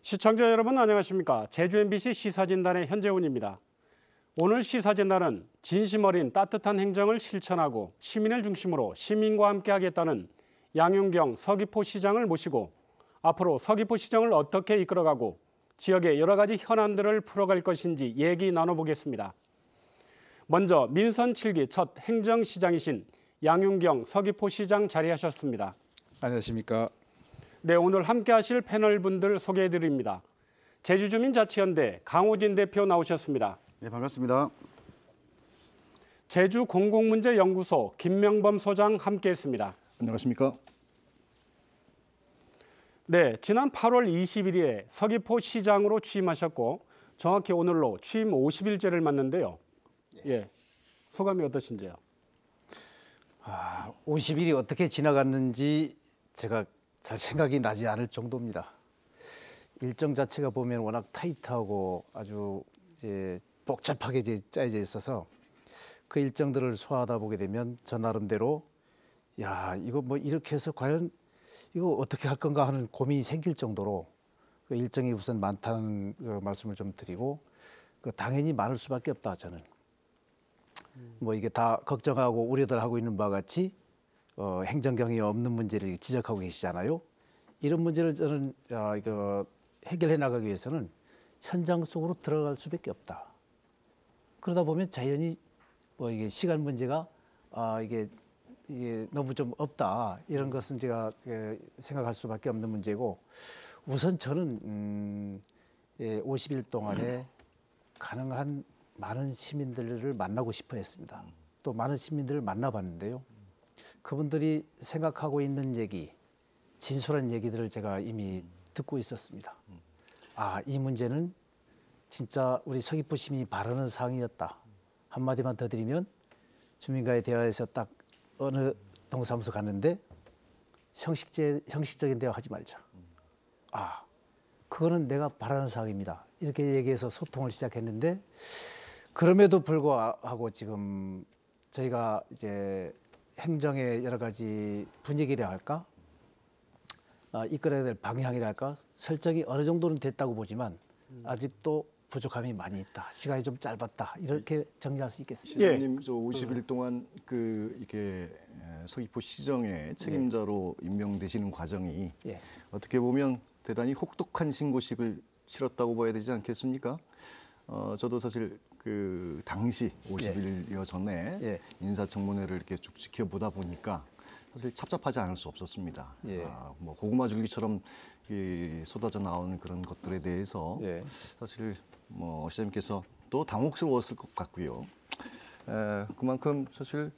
시청자 여러분 안녕하십니까. 제주 MBC 시사진단의 현재훈입니다. 오늘 시사진단은 진심 어린 따뜻한 행정을 실천하고 시민을 중심으로 시민과 함께 하겠다는 양윤경 서귀포시장을 모시고 앞으로 서귀포시정을 어떻게 이끌어가고 지역의 여러 가지 현안들을 풀어갈 것인지 얘기 나눠보겠습니다. 먼저 민선 7기 첫 행정시장이신 양윤경 서귀포시장 자리하셨습니다. 안녕하십니까. 네, 오늘 함께 하실 패널분들 소개해드립니다. 제주주민자치연대 강호진 대표 나오셨습니다. 네, 반갑습니다. 제주공공문제연구소 김명범 소장 함께했습니다. 안녕하십니까. 네, 지난 8월 21일에 서귀포시장으로 취임하셨고 정확히 오늘로 취임 50일째를 맞는데요. 예, 소감이 어떠신지요? 50일이 어떻게 지나갔는지 제가 잘 생각이 나지 않을 정도입니다. 일정 자체가 보면 워낙 타이트하고 아주 이제 복잡하게 이제 짜여져 있어서 그 일정들을 소화하다 보게 되면 저 나름대로 야, 이거 뭐 이렇게 해서 과연 이거 어떻게 할 건가 하는 고민이 생길 정도로 그 일정이 우선 많다는 그 말씀을 좀 드리고 그 당연히 많을 수밖에 없다 저는. 뭐 이게 다 걱정하고 우려들 하고 있는 바와 같이 행정 경험이 없는 문제를 지적하고 계시잖아요. 이런 문제를 저는 이거 해결해 나가기 위해서는 현장 속으로 들어갈 수밖에 없다. 그러다 보면 자연히 뭐 이게 시간 문제가 이게 너무 좀 없다. 이런 것은 제가 생각할 수밖에 없는 문제고 우선 저는 50일 동안에 가능한 많은 시민들을 만나고 싶어 했습니다. 또 많은 시민들을 만나봤는데요. 그분들이 생각하고 있는 얘기, 진솔한 얘기들을 제가 이미 듣고 있었습니다. 이 문제는 진짜 우리 서귀포 시민이 바라는 사항이었다. 한마디만 더 드리면 주민과의 대화에서 딱 어느 동사무소 갔는데 형식적인 대화 하지 말자. 그거는 내가 바라는 사항입니다. 이렇게 얘기해서 소통을 시작했는데 그럼에도 불구하고 지금 저희가 이제 행정의 여러 가지 분위기라 할까, 이끌어야 될 방향이라 할까, 설정이 어느 정도는 됐다고 보지만 아직도 부족함이 많이 있다. 시간이 좀 짧았다. 이렇게 정리할 수 있겠습니다. 시장님, 저 50일 동안 이게 서귀포 시정의 책임자로 임명되시는 과정이 어떻게 보면 대단히 혹독한 신고식을 치렀다고 봐야 되지 않겠습니까? 저도 사실 그 당시 50일여 전에 인사청문회를 이렇게 쭉 지켜보다 보니까 사실 찹찹하지 않을 수 없었습니다. 뭐 고구마 줄기처럼 쏟아져 나오는 그런 것들에 대해서 사실 뭐 시장님께서 또 당혹스러웠을 것 같고요. 그만큼 사실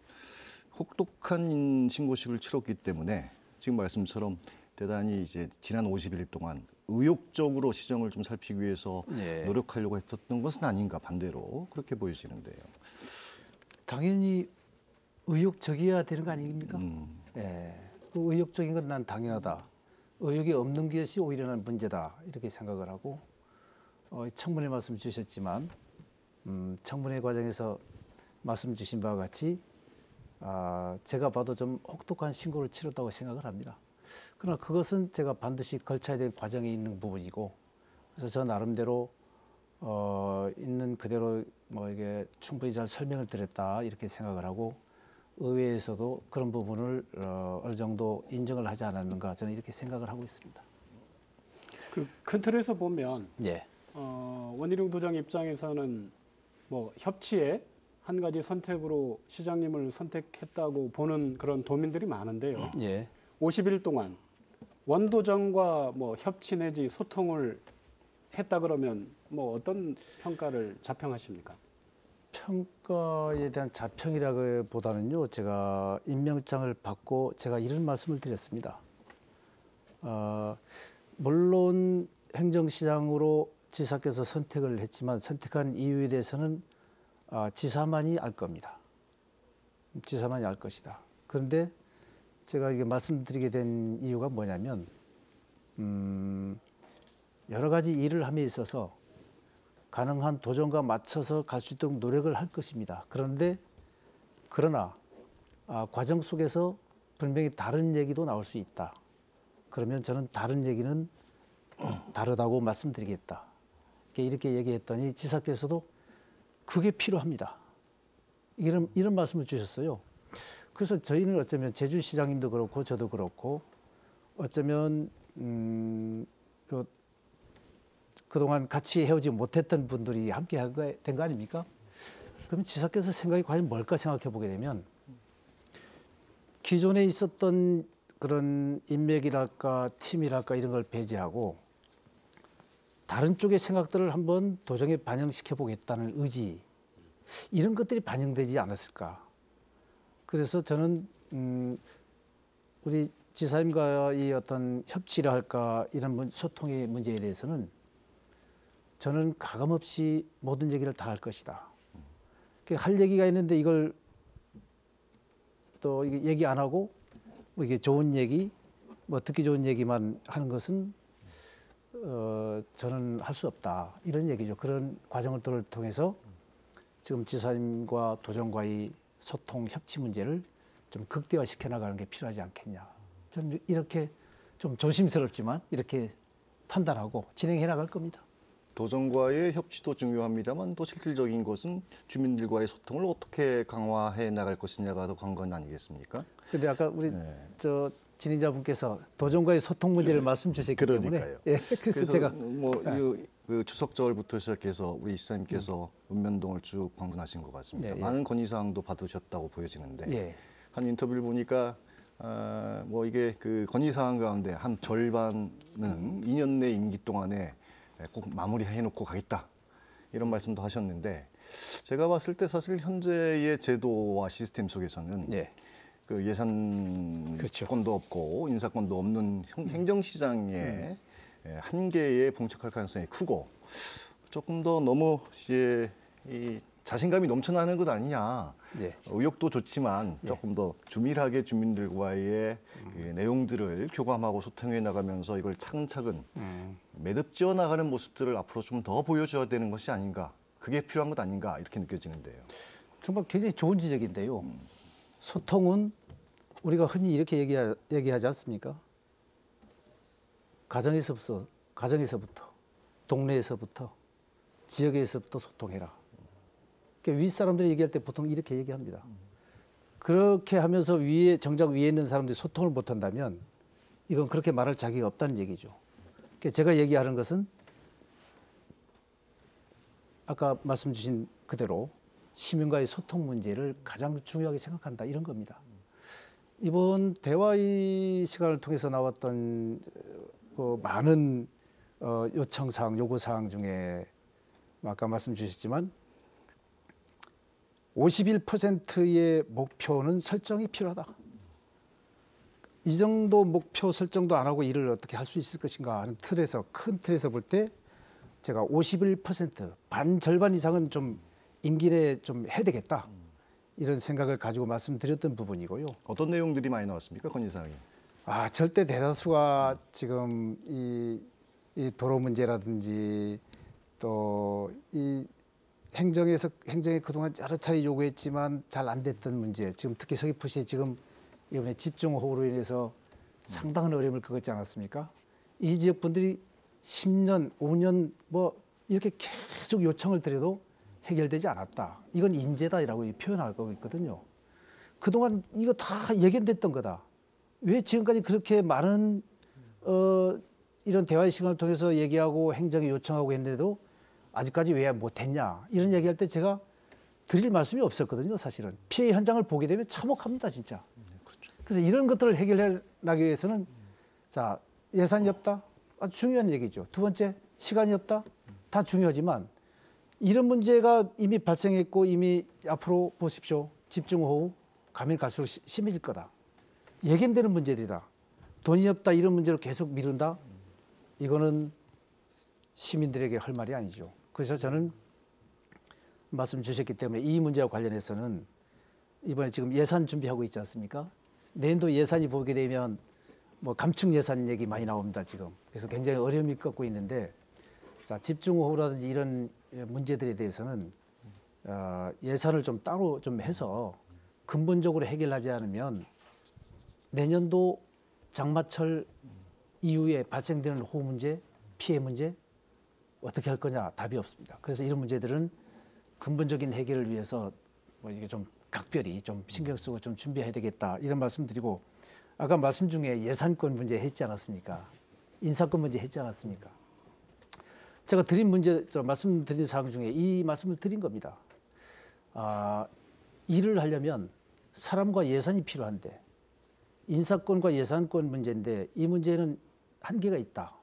혹독한 신고식을 치렀기 때문에 지금 말씀처럼 대단히 이제 지난 50일 동안 의욕적으로 시정을 좀 살피기 위해서 노력하려고 했었던 것은 아닌가 반대로 그렇게 보여지는데요. 당연히 의욕적이어야 되는 거 아닙니까? 그 의욕적인 건 난 당연하다. 의욕이 없는 것이 오히려 난 문제다 이렇게 생각을 하고 청문회 말씀 주셨지만 청문회 과정에서 말씀 주신 바와 같이 제가 봐도 좀 혹독한 신고를 치렀다고 생각을 합니다. 그러나 그것은 제가 반드시 걸쳐야 될 과정에 있는 부분이고 그래서 저 나름대로 있는 그대로 뭐 이게 충분히 잘 설명을 드렸다 이렇게 생각을 하고 의회에서도 그런 부분을 어느 정도 인정을 하지 않았는가 저는 이렇게 생각을 하고 있습니다. 그 큰 틀에서 보면 원희룡 도장 입장에서는 뭐 협치에 한 가지 선택으로 시장님을 선택했다고 보는 그런 도민들이 많은데요. 50일 동안 원도정과 뭐 협치 내지 소통을 했다 그러면 뭐 어떤 평가를 자평하십니까? 평가에 대한 자평이라기보다는요. 제가 임명장을 받고 제가 이런 말씀을 드렸습니다. 물론 행정시장으로 지사께서 선택을 했지만 선택한 이유에 대해서는 지사만이 알 겁니다. 지사만이 알 것이다. 그런데 제가 이게 말씀드리게 된 이유가 뭐냐면 여러 가지 일을 함에 있어서 가능한 도전과 맞춰서 갈 수 있도록 노력을 할 것입니다. 그러나 과정 속에서 분명히 다른 얘기도 나올 수 있다. 그러면 저는 다른 얘기는 다르다고 말씀드리겠다. 이렇게 얘기했더니 지사께서도 그게 필요합니다. 이런 말씀을 주셨어요. 그래서 저희는 어쩌면 제주시장님도 그렇고 저도 그렇고 어쩌면 그동안 같이 헤어지지 못했던 분들이 함께 된 거 아닙니까? 그럼 지사께서 생각이 과연 뭘까 생각해 보게 되면 기존에 있었던 그런 인맥이랄까 팀이랄까 이런 걸 배제하고 다른 쪽의 생각들을 한번 도정에 반영시켜 보겠다는 의지 이런 것들이 반영되지 않았을까. 그래서 저는 우리 지사님과의 어떤 협치라 할까 이런 소통의 문제에 대해서는 저는 가감없이 모든 얘기를 다 할 것이다. 할 얘기가 있는데 이걸 또 이게 얘기 안 하고 뭐 이게 좋은 얘기, 뭐 듣기 좋은 얘기만 하는 것은 저는 할 수 없다 이런 얘기죠. 그런 과정을 통해서 지금 지사님과 도정과의 소통 협치 문제를 좀 극대화시켜 나가는 게 필요하지 않겠냐. 저는 이렇게 좀 조심스럽지만 이렇게 판단하고 진행해 나갈 겁니다. 도정과의 협치도 중요합니다만 또 실질적인 것은 주민들과의 소통을 어떻게 강화해 나갈 것이냐가 더 관건 아니겠습니까? 그런데 아까 우리 진행자분께서 도정과의 소통 문제를 말씀 주셨기 그러니까요. 때문에 그래서 제가 그 추석절부터 시작해서 우리 시사님께서 읍면동을 쭉 방문하신 것 같습니다. 예. 많은 건의사항도 받으셨다고 보여지는데 예. 한 인터뷰를 보니까 뭐 이게 그 건의사항 가운데 한 절반은 2년 내 임기 동안에 꼭 마무리해놓고 가겠다 이런 말씀도 하셨는데 제가 봤을 때 사실 현재의 제도와 시스템 속에서는 그 예산권도 그렇죠. 없고 인사권도 없는 행정시장의 한계에 봉착할 가능성이 크고 조금 더 너무 이 자신감이 넘쳐나는 것 아니냐. 의욕도 좋지만 조금 더 주밀하게 주민들과의 그 내용들을 교감하고 소통해 나가면서 이걸 차근차근 매듭지어 나가는 모습들을 앞으로 좀 더 보여줘야 되는 것이 아닌가. 그게 필요한 것 아닌가 이렇게 느껴지는데요. 정말 굉장히 좋은 지적인데요. 소통은 우리가 흔히 이렇게 얘기하지 않습니까? 가정에서부터, 동네에서부터, 지역에서부터 소통해라. 그러니까 윗사람들이 얘기할 때 보통 이렇게 얘기합니다. 그렇게 하면서 정작 위에 있는 사람들이 소통을 못한다면 이건 그렇게 말할 자격이 없다는 얘기죠. 그러니까 제가 얘기하는 것은 아까 말씀 주신 그대로 시민과의 소통 문제를 가장 중요하게 생각한다 이런 겁니다. 이번 대화의 시간을 통해서 나왔던 그 많은 요청사항, 요구사항 중에 아까 말씀 주셨지만 51%의 목표는 설정이 필요하다. 이 정도 목표 설정도 안 하고 일을 어떻게 할 수 있을 것인가 하는 큰 틀에서 볼 때 제가 51%, 반 절반 이상은 좀 임기 내에 좀 해야 되겠다. 이런 생각을 가지고 말씀드렸던 부분이고요. 어떤 내용들이 많이 나왔습니까? 건의사항이. 절대 대다수가 지금 이 도로 문제라든지 또 이 행정에 그동안 여러 차례 요구했지만 잘 안 됐던 문제, 지금 특히 서귀포시에 지금 이번에 집중호우로 인해서 상당한 어려움을 겪었지 않았습니까? 이 지역 분들이 10년, 5년 뭐 이렇게 계속 요청을 드려도 해결되지 않았다. 이건 인재다라고 표현하고 있거든요. 그동안 이거 다 예견됐던 거다. 왜 지금까지 그렇게 많은 이런 대화의 시간을 통해서 얘기하고 행정에 요청하고 했는데도 아직까지 왜 못했냐 이런 얘기할 때 제가 드릴 말씀이 없었거든요. 사실은 피해 현장을 보게 되면 참혹합니다, 진짜. 그래서 이런 것들을 해결해 나가기 위해서는 자 예산이 없다, 아주 중요한 얘기죠. 두 번째 시간이 없다, 다 중요하지만 이런 문제가 이미 발생했고 이미 앞으로 보십시오. 집중호우 가면 갈수록 심해질 거다. 예견되는 문제들이다. 돈이 없다 이런 문제로 계속 미룬다. 이거는 시민들에게 할 말이 아니죠. 그래서 저는 말씀 주셨기 때문에 이 문제와 관련해서는 이번에 지금 예산 준비하고 있지 않습니까? 내년도 예산이 보게 되면 뭐 감축 예산 얘기 많이 나옵니다, 지금. 그래서 굉장히 어려움이 겪고 있는데 자, 집중호우라든지 이런 문제들에 대해서는 예산을 좀 따로 좀 해서 근본적으로 해결하지 않으면 내년도 장마철 이후에 발생되는 호우 문제 피해 문제 어떻게 할 거냐 답이 없습니다. 그래서 이런 문제들은 근본적인 해결을 위해서 뭐 이게 좀 각별히 좀 신경 쓰고 좀 준비해야 되겠다 이런 말씀드리고 아까 말씀 중에 예산권 문제 했지 않았습니까? 인사권 문제 했지 않았습니까? 제가 드린 문제 말씀드린 사항 중에 이 말씀을 드린 겁니다. 일을 하려면 사람과 예산이 필요한데 인사권과 예산권 문제인데 이 문제는 한계가 있다.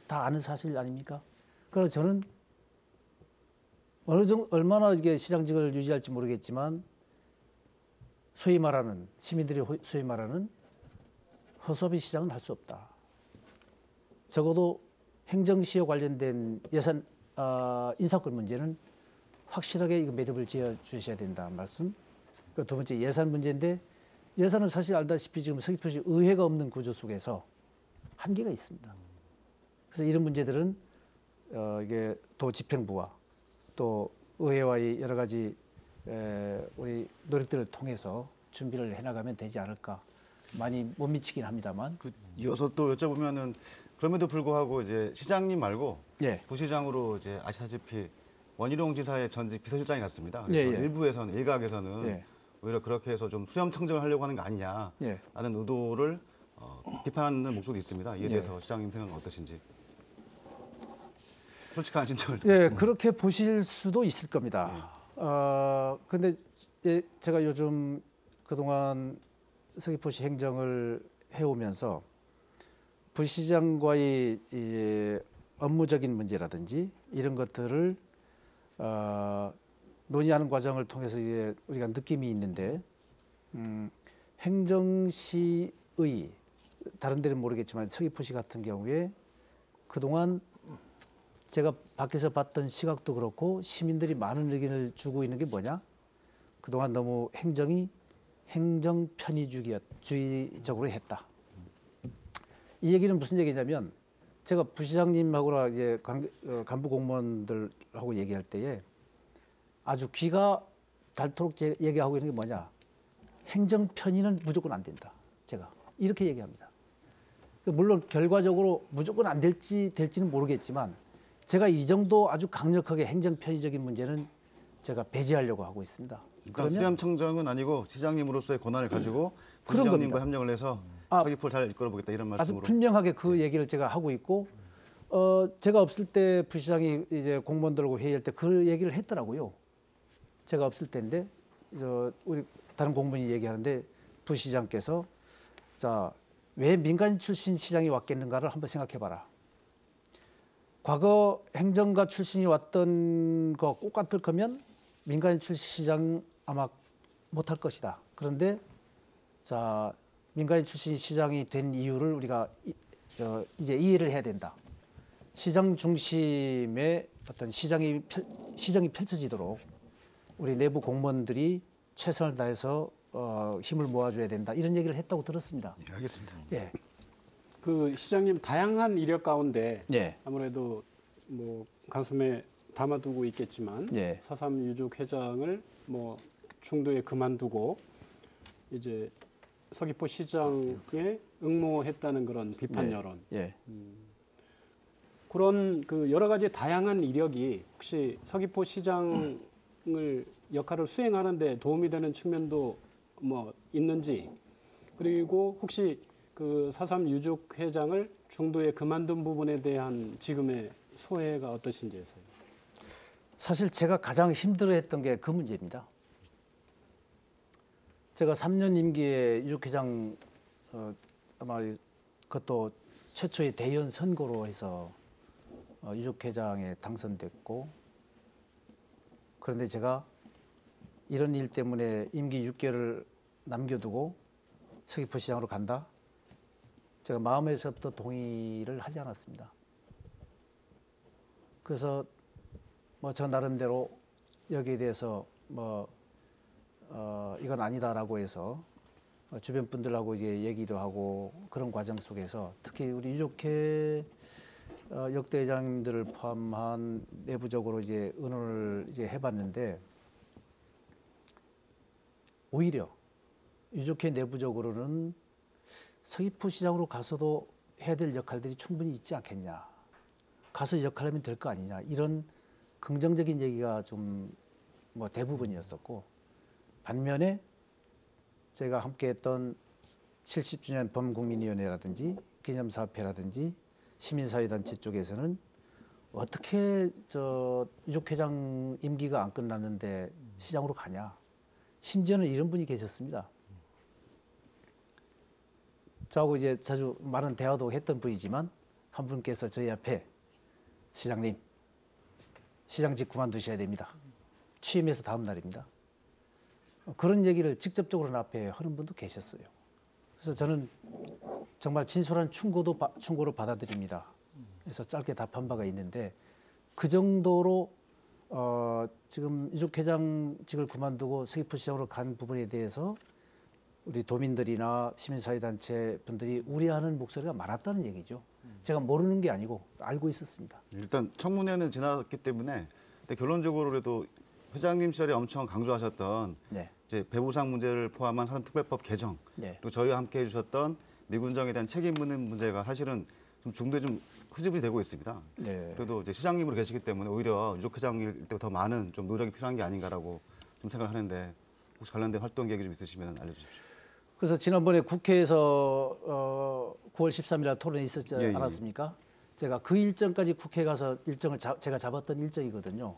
다 아는 사실 아닙니까? 그래서 저는 얼마나 이게 시장직을 유지할지 모르겠지만 소위 말하는 시민들이 소위 말하는 허수아비 시장은 할 수 없다. 적어도 행정시와 관련된 예산 인사권 문제는 확실하게 이거 매듭을 지어 주셔야 된다 말씀. 두 번째 예산 문제인데 예산은 사실 알다시피 지금 서귀포시 의회가 없는 구조 속에서 한계가 있습니다. 그래서 이런 문제들은 이게 도집행부와 또 의회와의 여러 가지 우리 노력들을 통해서 준비를 해나가면 되지 않을까. 많이 못 미치긴 합니다만. 이어서 또 여쭤보면은 그럼에도 불구하고 이제 시장님 말고 예. 부시장으로 이제 아시다시피 원희룡 지사의 전직 비서실장이 갔습니다. 그래서 일부에서는 일각에서는 오히려 그렇게 해서 좀 수렴 청정을 하려고 하는 거 아니냐라는 의도를 비판하는 목소리도 있습니다. 이에 대해서 시장님 생각은 어떠신지? 솔직한 심정을. 예, 그렇게 보실 수도 있을 겁니다. 근데 제가 요즘 그동안 서귀포시 행정을 해오면서 부시장과의 업무적인 문제라든지 이런 것들을 논의하는 과정을 통해서 이제 우리가 느낌이 있는데 행정시의 다른 데는 모르겠지만 서귀포시 같은 경우에 그동안 제가 밖에서 봤던 시각도 그렇고 시민들이 많은 의견을 주고 있는 게 뭐냐? 그동안 너무 행정이 행정 편의주의적으로 했다. 이 얘기는 무슨 얘기냐면 제가 부시장님하고나 이제 간부 공무원들하고 얘기할 때에 아주 귀가 닳도록 얘기하고 있는 게 뭐냐? 행정 편의는 무조건 안 된다. 제가 이렇게 얘기합니다. 물론 결과적으로 무조건 안 될지는 모르겠지만 제가 이 정도 아주 강력하게 행정 편의적인 문제는 제가 배제하려고 하고 있습니다. 그러니까 수렴 청정은 아니고 시장님으로서의 권한을 가지고 부시장님과 협력을 해서 서귀포를 잘 이끌어보겠다 이런 말씀으로. 아주 분명하게 그 얘기를 제가 하고 있고 제가 없을 때 부시장이 이제 공무원들하고 회의할 때 그 얘기를 했더라고요. 제가 없을 때인데 우리 다른 공무원이 얘기하는데 부시장께서 자, 왜 민간 출신 시장이 왔겠는가를 한번 생각해봐라. 과거 행정가 출신이 왔던 거 똑같을 거면 민간 출신 시장 아마 못할 것이다. 그런데 자, 민간 출신 시장이 된 이유를 우리가 이제 이해를 해야 된다. 시장 중심의 어떤 시정이 펼쳐지도록 우리 내부 공무원들이 최선을 다해서 힘을 모아줘야 된다. 이런 얘기를 했다고 들었습니다. 예, 알겠습니다. 예. 그 시장님 다양한 이력 가운데 아무래도 뭐 가슴에 담아두고 있겠지만 사삼 유족 회장을 뭐 중도에 그만두고 이제 서귀포 시장에 응모했다는 그런 비판 여론. 그런 그 여러 가지 다양한 이력이 혹시 서귀포 시장을 역할을 수행하는 데 도움이 되는 측면도 뭐 있는지, 그리고 혹시 그 사삼 유족 회장을 중도에 그만둔 부분에 대한 지금의 소회가 어떠신지 해서요. 사실 제가 가장 힘들어했던 게 그 문제입니다. 제가 3년 임기에 유족회장 아마 그것도 최초의 대의원 선거로 해서 유족회장에 당선됐고, 그런데 제가 이런 일 때문에 임기 6개월을 남겨두고 서귀포시장으로 간다? 제가 마음에서부터 동의를 하지 않았습니다. 그래서 뭐 저 나름대로 여기에 대해서 뭐 이건 아니다라고 해서 주변 분들하고 이제 얘기도 하고 그런 과정 속에서 특히 우리 유족회 역대 회장님들을 포함한 내부적으로 이제 의논을 이제 해봤는데 오히려 유족회 내부적으로는 서귀포시장으로 가서도 해야 될 역할들이 충분히 있지 않겠냐. 가서 역할을 하면 될 거 아니냐 이런 긍정적인 얘기가 좀 뭐 대부분이었었고 반면에 제가 함께했던 70주년 범국민위원회라든지 기념사업회라든지 시민사회단체 쪽에서는 어떻게 저 유족회장 임기가 안 끝났는데 시장으로 가냐. 심지어는 이런 분이 계셨습니다. 저하고 이제 자주 많은 대화도 했던 분이지만 한 분께서 저희 앞에 시장님, 시장직 그만두셔야 됩니다. 취임해서 다음 날입니다. 그런 얘기를 직접적으로 앞에 하는 분도 계셨어요. 그래서 저는 정말 진솔한 충고를 받아들입니다. 그래서 짧게 답한 바가 있는데 그 정도로 지금 유족회장직을 그만두고 서귀포 시장으로 간 부분에 대해서 우리 도민들이나 시민사회단체 분들이 우려하는 목소리가 많았다는 얘기죠. 제가 모르는 게 아니고 알고 있었습니다. 일단 청문회는 지났기 때문에 근데 결론적으로라도 회장님 시절에 엄청 강조하셨던 네. 이제 배보상 문제를 포함한 사전특별법 개정 네. 그리고 저희와 함께 해주셨던 미군정에 대한 책임 묻는 문제가 사실은 좀 중도에 좀 흐지부지 되고 있습니다. 네. 그래도 이제 시장님으로 계시기 때문에 오히려 유족회장일 때보다 더 많은 좀 노력이 필요한 게 아닌가라고 좀 생각하는데 혹시 관련된 활동 계획이 좀 있으시면 알려주십시오. 그래서 지난번에 국회에서 9월 13일 날 토론이 있었지 예. 않았습니까? 제가 그 일정까지 국회에 가서 일정을 제가 잡았던 일정이거든요.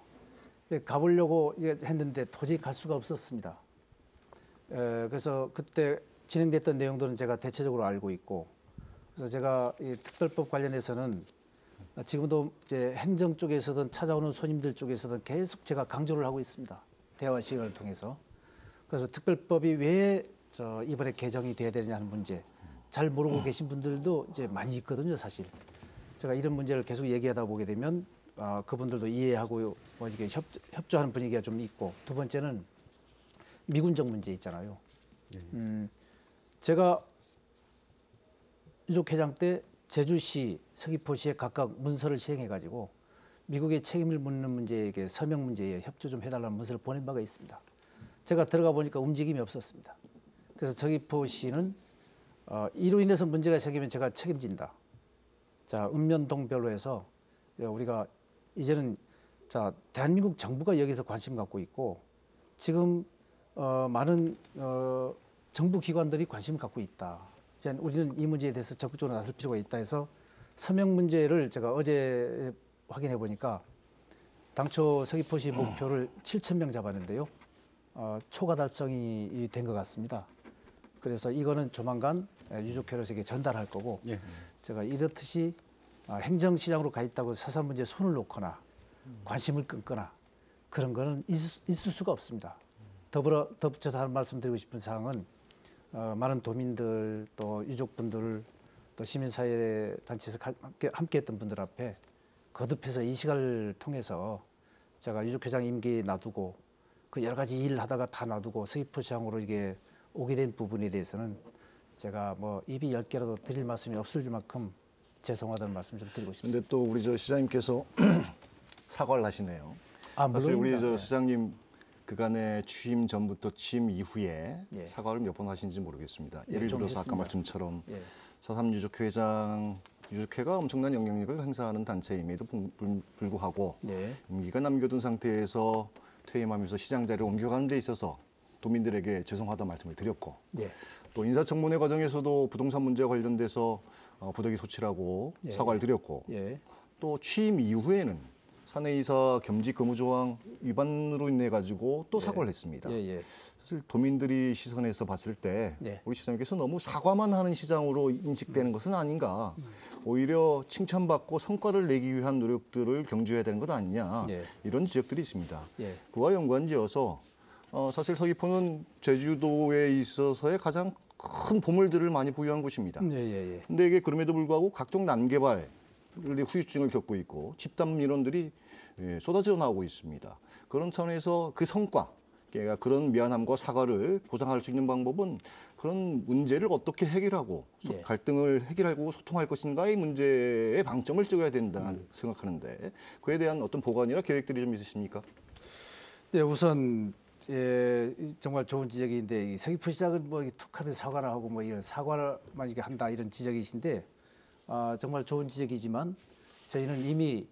가보려고 했는데 도저히 갈 수가 없었습니다. 그래서 그때 진행됐던 내용들은 제가 대체적으로 알고 있고, 그래서 제가 이 특별법 관련해서는 지금도 이제 행정 쪽에서든 찾아오는 손님들 쪽에서든 계속 제가 강조를 하고 있습니다. 대화 시간을 통해서. 그래서 특별법이 왜 이번에 개정이 돼야 되느냐 하는 문제, 잘 모르고 계신 분들도 이제 많이 있거든요, 사실. 제가 이런 문제를 계속 얘기하다 보게 되면 그분들도 이해하고 뭐 이렇게 협조하는 분위기가 좀 있고, 두 번째는 미군정 문제 있잖아요. 제가 유족회장 때 제주시, 서귀포시에 각각 문서를 시행해가지고 미국의 책임을 묻는 문제에 서명 문제에 협조 좀 해달라는 문서를 보낸 바가 있습니다. 제가 들어가 보니까 움직임이 없었습니다. 그래서 서귀포시는 이로 인해서 문제가 생기면 제가 책임진다. 자, 읍면동별로 해서 우리가 이제는 자 대한민국 정부가 여기서 관심 갖고 있고 지금 많은 정부 기관들이 관심 갖고 있다. 이제 우리는 이 문제에 대해서 적극적으로 나설 필요가 있다 해서 서명 문제를 제가 어제 확인해 보니까 당초 서귀포시 목표를 7,000명 잡았는데요. 초과 달성이 된 것 같습니다. 그래서 이거는 조만간 유족회로에게 전달할 거고 예. 제가 이렇듯이 행정시장으로 가 있다고 사사 문제에 손을 놓거나 관심을 끊거나 그런 거는 있을 수가 없습니다. 덧붙여 다른 말씀드리고 싶은 사항은 많은 도민들 또 유족분들 또 시민사회 단체에서 함께했던 분들 앞에 거듭해서 이 시간을 통해서 제가 유족회장 임기 놔두고 그 여러 가지 일 하다가 다 놔두고 서귀포시장으로 이게 오게 된 부분에 대해서는 제가 뭐 입이 10개라도 드릴 말씀이 없을 만큼 죄송하다는 말씀 좀 드리고 싶습니다. 근데 또 우리 저 시장님께서 사과를 하시네요. 사실 우리 물론입니다. 저 시장님 그간의 취임 전부터 취임 이후에 예. 사과를 몇 번 하신지 모르겠습니다. 예, 예를 좀 들어서 아까 했습니다. 말씀처럼 예. 4.3 유족회가 엄청난 영향력을 행사하는 단체임에도 불구하고 예. 임기가 남겨둔 상태에서 퇴임하면서 시장 자리를 옮겨가는 데 있어서 도민들에게 죄송하다는 말씀을 드렸고 예. 또 인사청문회 과정에서도 부동산 문제와 관련돼서 부득이 소치라고 예. 사과를 드렸고 예. 또 취임 이후에는 사내이사 겸직 근무 조항 위반으로 인해 가지고 또 사과를 했습니다. 예. 예. 사실 도민들이 시선에서 봤을 때 예. 우리 시장님께서 너무 사과만 하는 시장으로 인식되는 것은 아닌가. 오히려 칭찬받고 성과를 내기 위한 노력들을 경주해야 되는 것 아니냐. 예. 이런 지적들이 있습니다. 예. 그와 연관지어서 사실 서귀포는 제주도에 있어서의 가장 큰 보물들을 많이 부유한 곳입니다. 예. 근데 이게 그럼에도 불구하고 각종 난개발 후유증을 겪고 있고 집단 민원들이 쏟아져 나오고 있습니다. 그런 차원에서 그 성과, 그러니까 그런 미안함과 사과를 보상할 수 있는 방법은 그런 문제를 어떻게 해결하고 예. 갈등을 해결하고 소통할 것인가의 문제에 방점을 찍어야 된다 생각하는데 그에 대한 어떤 보관이나 계획들이 좀 있으십니까? 예, 우선 정말 좋은 지적인데 서귀포시장은 뭐 툭하면 사과를 하고 뭐 이런 사과만 이렇게 한다 이런 지적이신데 정말 좋은 지적이지만 저희는 이미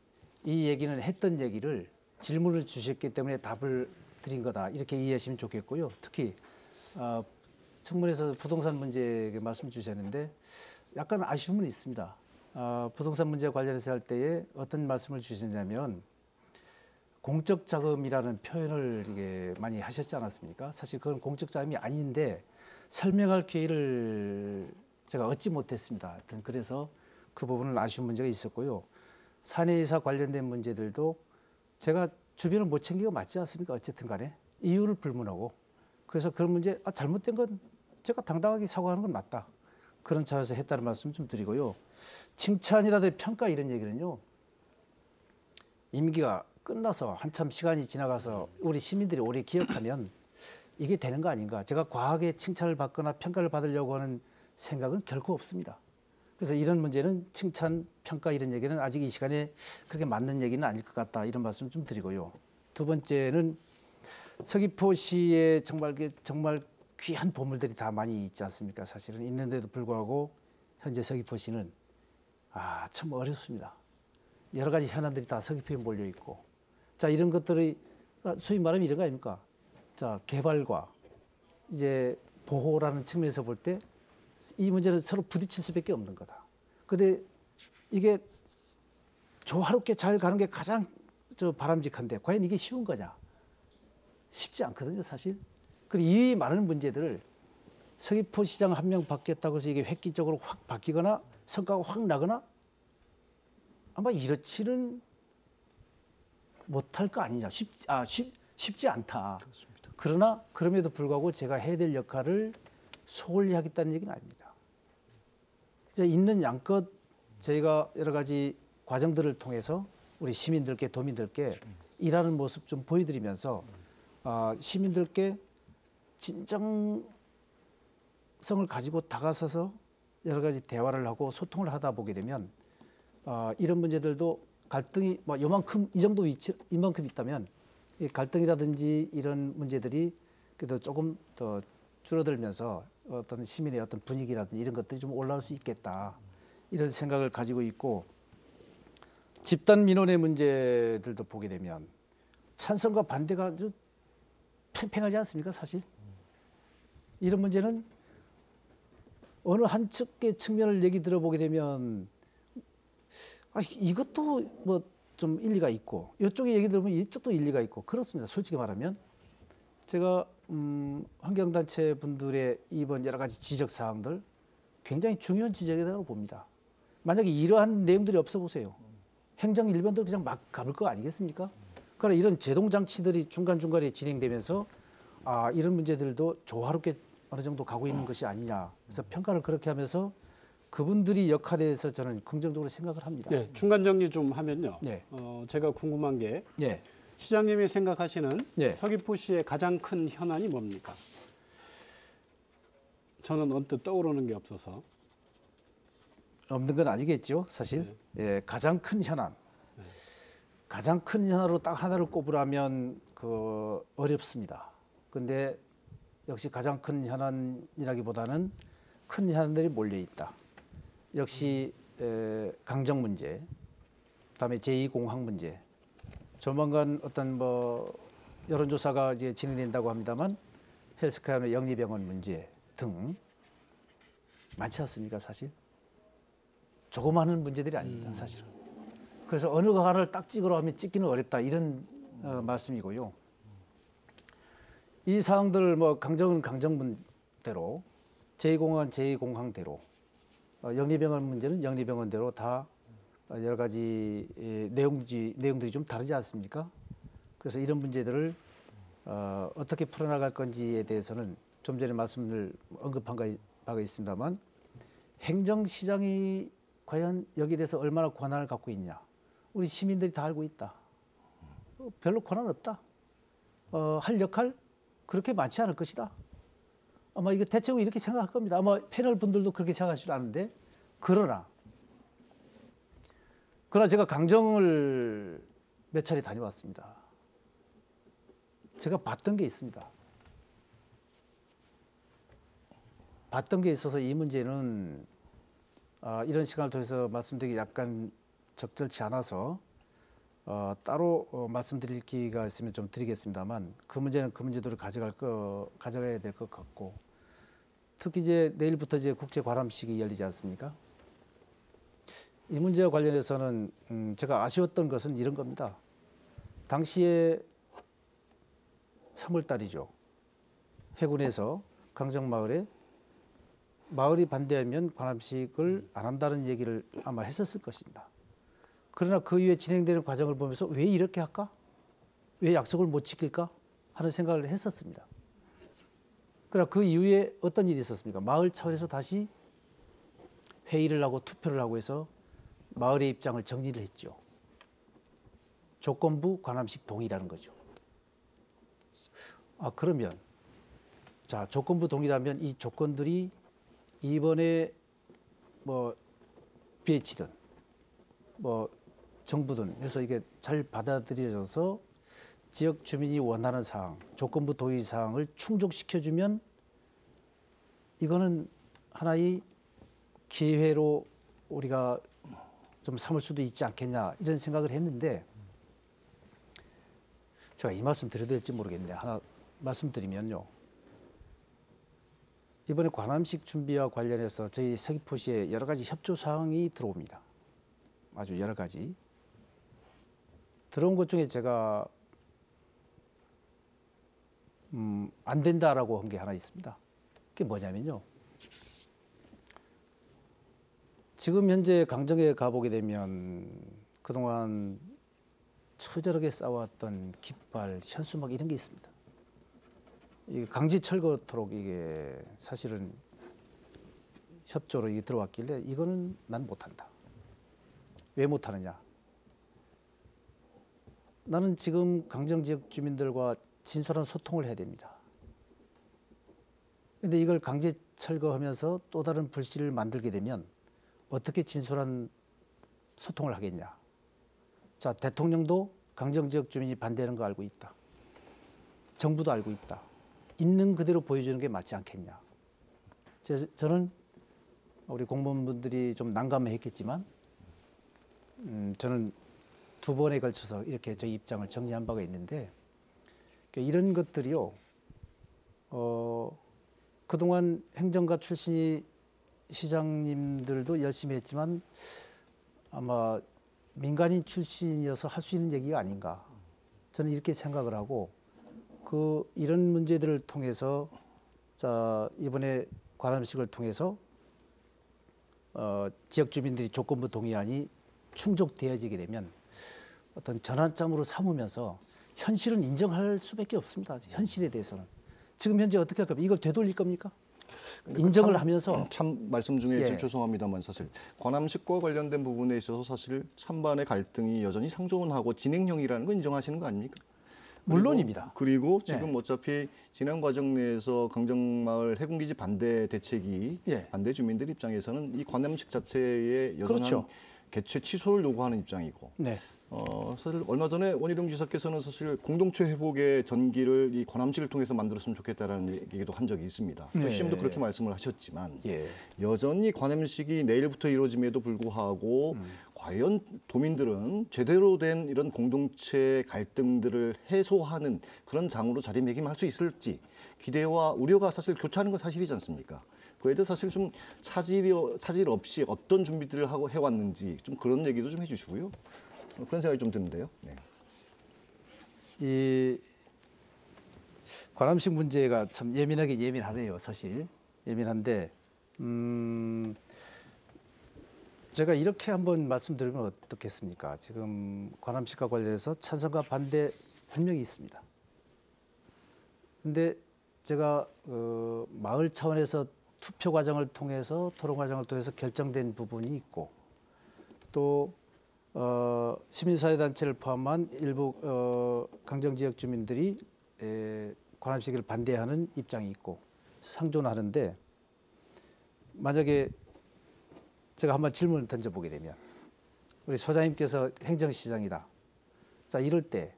이 얘기는 했던 얘기를 질문을 주셨기 때문에 답을 드린 거다 이렇게 이해하시면 좋겠고요. 특히 청문회에서 부동산 문제 말씀 주셨는데 약간 아쉬움은 있습니다. 부동산 문제 관련해서 할 때에 어떤 말씀을 주셨냐면 공적 자금이라는 표현을 이게 많이 하셨지 않았습니까? 사실 그건 공적 자금이 아닌데 설명할 기회를 제가 얻지 못했습니다. 하여튼 그래서 그 부분은 아쉬운 문제가 있었고요. 사내이사 관련된 문제들도 제가 주변을 못 챙기고 맞지 않습니까? 어쨌든 간에 이유를 불문하고 그래서 그런 문제 잘못된 건 제가 당당하게 사과하는 건 맞다. 그런 차원에서 했다는 말씀 좀 드리고요. 칭찬이라든지 평가 이런 얘기는요. 임기가 끝나서 한참 시간이 지나가서 우리 시민들이 오래 기억하면 이게 되는 거 아닌가. 제가 과하게 칭찬을 받거나 평가를 받으려고 하는 생각은 결코 없습니다. 그래서 이런 문제는 칭찬, 평가 이런 얘기는 아직 이 시간에 그렇게 맞는 얘기는 아닐 것 같다. 이런 말씀 좀 드리고요. 두 번째는 서귀포시에 정말 귀한 보물들이 다 많이 있지 않습니까? 사실은 있는데도 불구하고 현재 서귀포시는 참 어렵습니다. 여러 가지 현안들이 다 서귀포에 몰려 있고, 자 이런 것들이 소위 말하면 이런 거 아닙니까? 자 개발과 이제 보호라는 측면에서 볼 때 이 문제는 서로 부딪힐 수밖에 없는 거다. 근데 이게 조화롭게 잘 가는 게 가장 바람직한데 과연 이게 쉬운 거냐? 쉽지 않거든요, 사실. 그리고 이 많은 문제들을 서귀포시장 한 명 바뀌었다고 해서 이게 획기적으로 확 바뀌거나 성과가 확 나거나 아마 이렇지는 못할 거 아니냐. 쉽지 않다. 그렇습니다. 그러나 그럼에도 불구하고 제가 해야 될 역할을 소홀히 하겠다는 얘기는 아닙니다. 이제 있는 양껏 저희가 여러 가지 과정들을 통해서 우리 시민들께 도민들께 일하는 모습 좀 보여드리면서 시민들께 진정성을 가지고 다가서서 여러 가지 대화를 하고 소통을 하다 보게 되면 이런 문제들도 갈등이 요만큼 이 정도 이만큼 있다면 이 갈등이라든지 이런 문제들이 그래도 조금 더 줄어들면서 어떤 시민의 어떤 분위기라든지 이런 것들이 좀 올라올 수 있겠다 이런 생각을 가지고 있고 집단 민원의 문제들도 보게 되면 찬성과 반대가 아주 팽팽하지 않습니까 사실 이런 문제는 어느 한 측의 측면을 얘기 들어보게 되면 이것도 뭐 좀 일리가 있고 이쪽에 얘기 들으면 이쪽도 일리가 있고 그렇습니다. 솔직히 말하면 제가 환경단체 분들의 이번 여러 가지 지적 사항들 굉장히 중요한 지적이라고 봅니다. 만약에 이러한 내용들이 없어 보세요. 행정 일변도 그냥 막 가볼 거 아니겠습니까? 그러나 이런 제동 장치들이 중간중간에 진행되면서 이런 문제들도 조화롭게 어느 정도 가고 있는 것이 아니냐. 그래서 평가를 그렇게 하면서 그분들이 역할에 대해서 저는 긍정적으로 생각을 합니다. 네, 중간 정리 좀 하면요. 네. 제가 궁금한 게 네. 시장님이 생각하시는 네. 서귀포시의 가장 큰 현안이 뭡니까? 저는 언뜻 떠오르는 게 없어서. 없는 건 아니겠죠, 사실. 네. 예, 가장 큰 현안. 네. 가장 큰 현안으로 딱 하나를 꼽으라면 어렵습니다. 근데 역시 가장 큰 현안이라기보다는 큰 현안들이 몰려 있다. 역시 강정 문제, 그다음에 제2공항 문제. 조만간 어떤 여론조사가 이제 진행된다고 합니다만 헬스케어의 영리병원 문제 등 많지 않습니까 사실? 조그마한 문제들이 아닙니다 사실은. 그래서 어느 거 하나를 딱 찍으러 하면 찍기는 어렵다 이런 말씀이고요. 이 사항들 강정은 강정문대로 제2공항은 제2공항대로 영리병원 문제는 영리병원대로 다 여러 가지 내용들이 좀 다르지 않습니까? 그래서 이런 문제들을 어떻게 풀어나갈 건지에 대해서는 좀 전에 말씀을 언급한 바가 있습니다만 행정시장이 과연 여기에 대해서 얼마나 권한을 갖고 있냐. 우리 시민들이 다 알고 있다. 별로 권한 없다. 할 역할 그렇게 많지 않을 것이다. 아마 이거 대체로 이렇게 생각할 겁니다. 아마 패널 분들도 그렇게 생각할 줄 아는데 그러나 제가 강정을 몇 차례 다녀왔습니다. 제가 봤던 게 있습니다. 봤던 게 있어서 이 문제는 이런 시간을 통해서 말씀드리기 약간 적절치 않아서 따로 말씀드릴 기회가 있으면 좀 드리겠습니다만 그 문제는 그 문제대로 가져가야 될 것 같고 특히 이제 내일부터 이제 국제 관람식이 열리지 않습니까? 이 문제와 관련해서는 제가 아쉬웠던 것은 이런 겁니다. 당시에 3월 달이죠. 해군에서 강정마을에 마을이 반대하면 관람식을 안 한다는 얘기를 아마 했었을 것입니다. 그러나 그 이후에 진행되는 과정을 보면서 왜 이렇게 할까? 왜 약속을 못 지킬까? 하는 생각을 했었습니다. 그러나 그 이후에 어떤 일이 있었습니까? 마을 차원에서 다시 회의를 하고 투표를 하고 해서 마을의 입장을 정리를 했죠. 조건부 관람식 동의라는 거죠. 그러면 자 조건부 동의라면 이 조건들이 이번에 뭐 BH든 뭐 정부든 해서 이게 잘 받아들여져서 지역 주민이 원하는 사항, 조건부 동의 사항을 충족시켜주면 이거는 하나의 기회로 우리가 좀 삼을 수도 있지 않겠냐 이런 생각을 했는데 제가 이 말씀 드려도 될지 모르겠는데 하나 말씀드리면요. 이번에 관람식 준비와 관련해서 저희 서귀포시에 여러 가지 협조 사항이 들어옵니다. 아주 여러 가지. 들어온 것 중에 제가 안 된다라고 한 게 하나 있습니다. 그게 뭐냐면요. 지금 현재 강정에 가보게 되면 그동안 처절하게 싸웠던 깃발, 현수막 이런 게 있습니다. 이 강지 철거토록 이게 사실은 협조로 이게 들어왔길래 이거는 난 못한다. 왜 못하느냐? 나는 지금 강정 지역 주민들과 진솔한 소통을 해야 됩니다. 그런데 이걸 강제 철거하면서 또 다른 불씨를 만들게 되면 어떻게 진솔한 소통을 하겠냐? 자, 대통령도 강정 지역 주민이 반대하는 거 알고 있다. 정부도 알고 있다. 있는 그대로 보여주는 게 맞지 않겠냐. 저는 우리 공무원분들이 좀 난감했겠지만 저는 두 번에 걸쳐서 이렇게 저희 입장을 정리한 바가 있는데 이런 것들이요. 그동안 행정가 출신이 시장님들도 열심히 했지만 아마 민간인 출신이어서 할 수 있는 얘기가 아닌가. 저는 이렇게 생각을 하고 이런 문제들을 통해서 자 이번에 관람식을 통해서 지역 주민들이 조건부 동의안이 충족되어지게 되면 어떤 전환점으로 삼으면서 현실은 인정할 수밖에 없습니다. 현실에 대해서는 지금 현재 어떻게 할 겁니까? 이걸 되돌릴 겁니까? 인정을 하면서 참 말씀 중에 좀 죄송합니다만 사실 관함식과 관련된 부분에 있어서 사실 찬반의 갈등이 여전히 상존하고 진행형이라는 건 인정하시는 거 아닙니까? 물론입니다. 그리고 지금 어차피 진행 과정 내에서 강정마을 해군기지 반대 대책이 반대 주민들 입장에서는 이 관함식 자체의 여전한 개최 취소를 요구하는 입장이고 사실 얼마 전에 원희룡 지사께서는 사실 공동체 회복의 전기를 이 관함식을 통해서 만들었으면 좋겠다라는 얘기도 한 적이 있습니다. 시장도 그렇게 말씀을 하셨지만 여전히 관함식이 내일부터 이루어짐에도 불구하고 과연 도민들은 제대로 된 이런 공동체 갈등들을 해소하는 그런 장으로 자리매김할 수 있을지 기대와 우려가 사실 교차하는 건 사실이지 않습니까? 그에 대해서 사실 좀 차질 없이 어떤 준비들을 하고 해왔는지 좀 그런 얘기도 좀 해주시고요. 그런 생각이 좀 드는데요. 이 관함식 문제가 참 예민하네요. 사실 예민한데 제가 이렇게 한번 말씀드리면 어떻겠습니까? 지금 관함식과 관련해서 찬성과 반대 분명히 있습니다. 근데 제가 마을 차원에서 투표 과정을 통해서 토론 과정을 통해서 결정된 부분이 있고 또 시민사회단체를 포함한 일부 강정지역 주민들이 관함식을 반대하는 입장이 있고 상존하는데 만약에 제가 한번 질문을 던져보게 되면 우리 소장님께서 행정시장이다. 자 이럴 때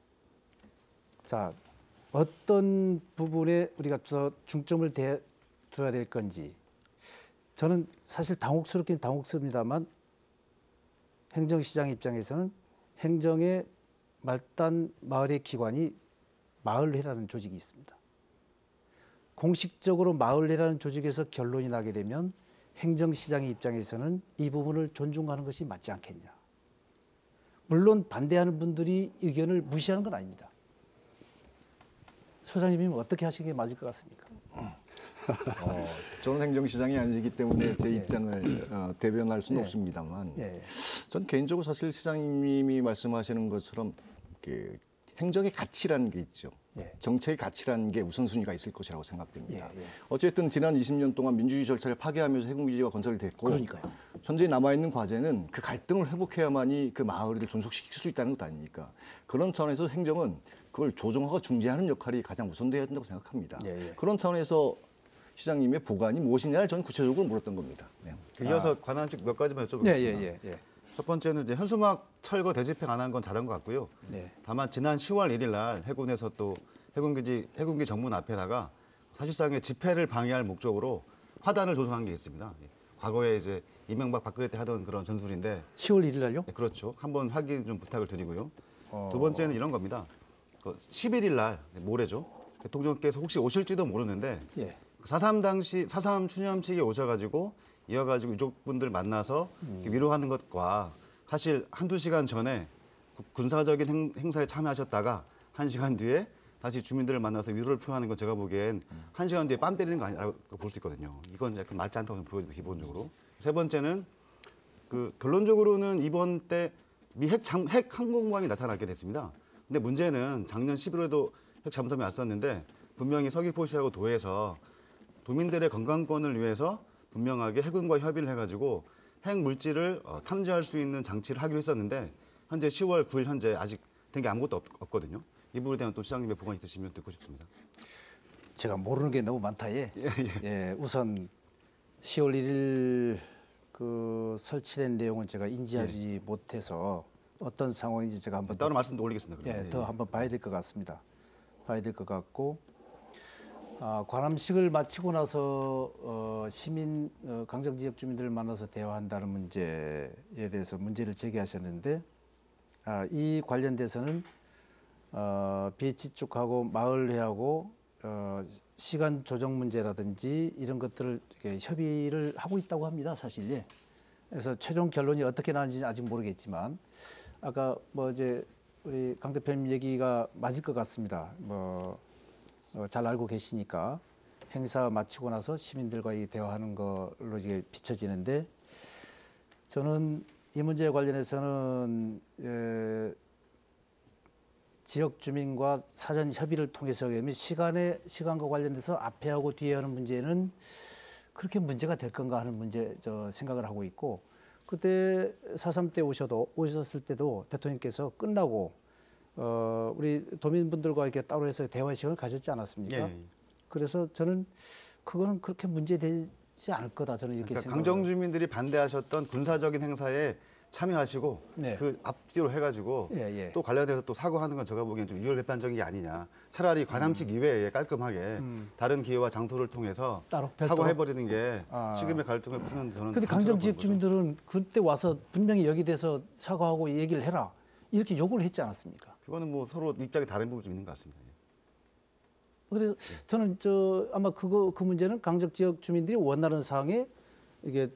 자 어떤 부분에 우리가 중점을 둬야 될 건지 저는 사실 당혹스럽긴 당혹스럽니다만 행정시장 입장에서는 행정의 말단 마을의 기관이 마을회라는 조직이 있습니다. 공식적으로 마을회라는 조직에서 결론이 나게 되면 행정시장의 입장에서는 이 부분을 존중하는 것이 맞지 않겠냐. 물론 반대하는 분들이 의견을 무시하는 건 아닙니다. 소장님이면 어떻게 하시는 게 맞을 것 같습니까? 저는 행정시장이 아니기 때문에 제 입장을 대변할 수는 없습니다만 전 개인적으로 사실 시장님이 말씀하시는 것처럼 행정의 가치라는 게 있죠. 정책의 가치라는 게 우선순위가 있을 것이라고 생각됩니다. 어쨌든 지난 20년 동안 민주주의 절차를 파괴하면서 해군기지가 건설이 됐고 그러니까요. 현재 남아있는 과제는 그 갈등을 회복해야만이 그 마을을 존속시킬 수 있다는 것 아닙니까? 그런 차원에서 행정은 그걸 조정하고 중재하는 역할이 가장 우선돼야 된다고 생각합니다. 그런 차원에서 시장님의 보관이 무엇이냐를 저는 구체적으로 물었던 겁니다. 이어서 관한식 몇 가지만 여쭤보겠습니다. 첫 번째는 이제 현수막 철거 대집행 안 한 건 잘한 것 같고요. 다만 지난 10월 1일 날 해군에서 또 해군기 정문 앞에다가 사실상의 집회를 방해할 목적으로 화단을 조성한 게 있습니다. 과거에 이제 이명박 박근혜 때 하던 그런 전술인데 10월 1일 날요? 네, 그렇죠. 한번 확인 좀 부탁을 드리고요. 두 번째는 이런 겁니다. 11일 날 모레죠. 대통령께서 혹시 오실지도 모르는데 4.3 당시 4.3 추념식에 오셔가지고 이어가지고 유족분들 만나서 위로하는 것과 사실 한두 시간 전에 군사적인 행사에 참여하셨다가 1시간 뒤에 다시 주민들을 만나서 위로를 표하는 건 제가 보기엔 1시간 뒤에 빰 때리는 거 아니라고 볼 수 있거든요. 이건 약간 맞지 않다고 보여집니다, 기본적으로. 세 번째는 결론적으로는 이번 때 미 핵 항공모함이 나타나게 됐습니다. 근데 문제는 작년 11월에도 핵 잠수함이 왔었는데 분명히 서귀포시하고 도에서 도민들의 건강권을 위해서 분명하게 해군과 협의를 해가지고 핵 물질을 탐지할 수 있는 장치를 하기로 했었는데 현재 10월 9일 현재 아직 된 게 아무것도 없거든요. 이 부분에 대한 또 시장님의 보관 있으시면 듣고 싶습니다. 제가 모르는 게 너무 많다. 우선 10월 1일 그 설치된 내용은 제가 인지하지 못해서 어떤 상황인지 제가 한번 따로 말씀도 올리겠습니다. 더 한번 봐야 될 것 같습니다. 봐야 될 것 같고. 관함식을 마치고 나서 시민 강정 지역 주민들을 만나서 대화한다는 문제에 대해서 문제를 제기하셨는데 이 관련돼서는 비치 쪽하고 마을회하고 시간 조정 문제라든지 이런 것들을 협의를 하고 있다고 합니다, 사실. 그래서 최종 결론이 어떻게 나는지 아직 모르겠지만 아까 이제 우리 강 대표님 얘기가 맞을 것 같습니다. 잘 알고 계시니까 행사 마치고 나서 시민들과 대화하는 걸로 이게 비춰지는데 저는 이 문제에 관련해서는 지역 주민과 사전 협의를 통해서 시간과 관련돼서 앞에 하고 뒤에 하는 문제는 그렇게 문제가 될 건가 하는 생각을 하고 있고 그때 4.3 때 오셨을 때도 대통령께서 끝나고 우리 도민분들과 이렇게 따로 해서 대화 시간을 가졌지 않았습니까? 그래서 저는 그거는 그렇게 문제되지 않을 거다 저는 이렇게 생각합니다. 강정 주민들이 반대하셨던 군사적인 행사에 참여하시고 그 앞뒤로 해가지고 또 관련돼서 또 사고하는 건 제가 보기엔 좀 유혈배반적인 게 아니냐. 차라리 관함식 이외에 깔끔하게 다른 기회와 장소를 통해서 사고해버리는 게 지금의 갈등을 푸는 저는. 그런데 강정 지역 주민들은 그때 와서 분명히 여기 대해서 사과하고 얘기를 해라. 이렇게 요구를 했지 않았습니까? 그거는 서로 입장이 다른 부분이 좀 있는 것 같습니다. 그래서 저는 아마 그 문제는 강정 지역 주민들이 원하는 사항에 이게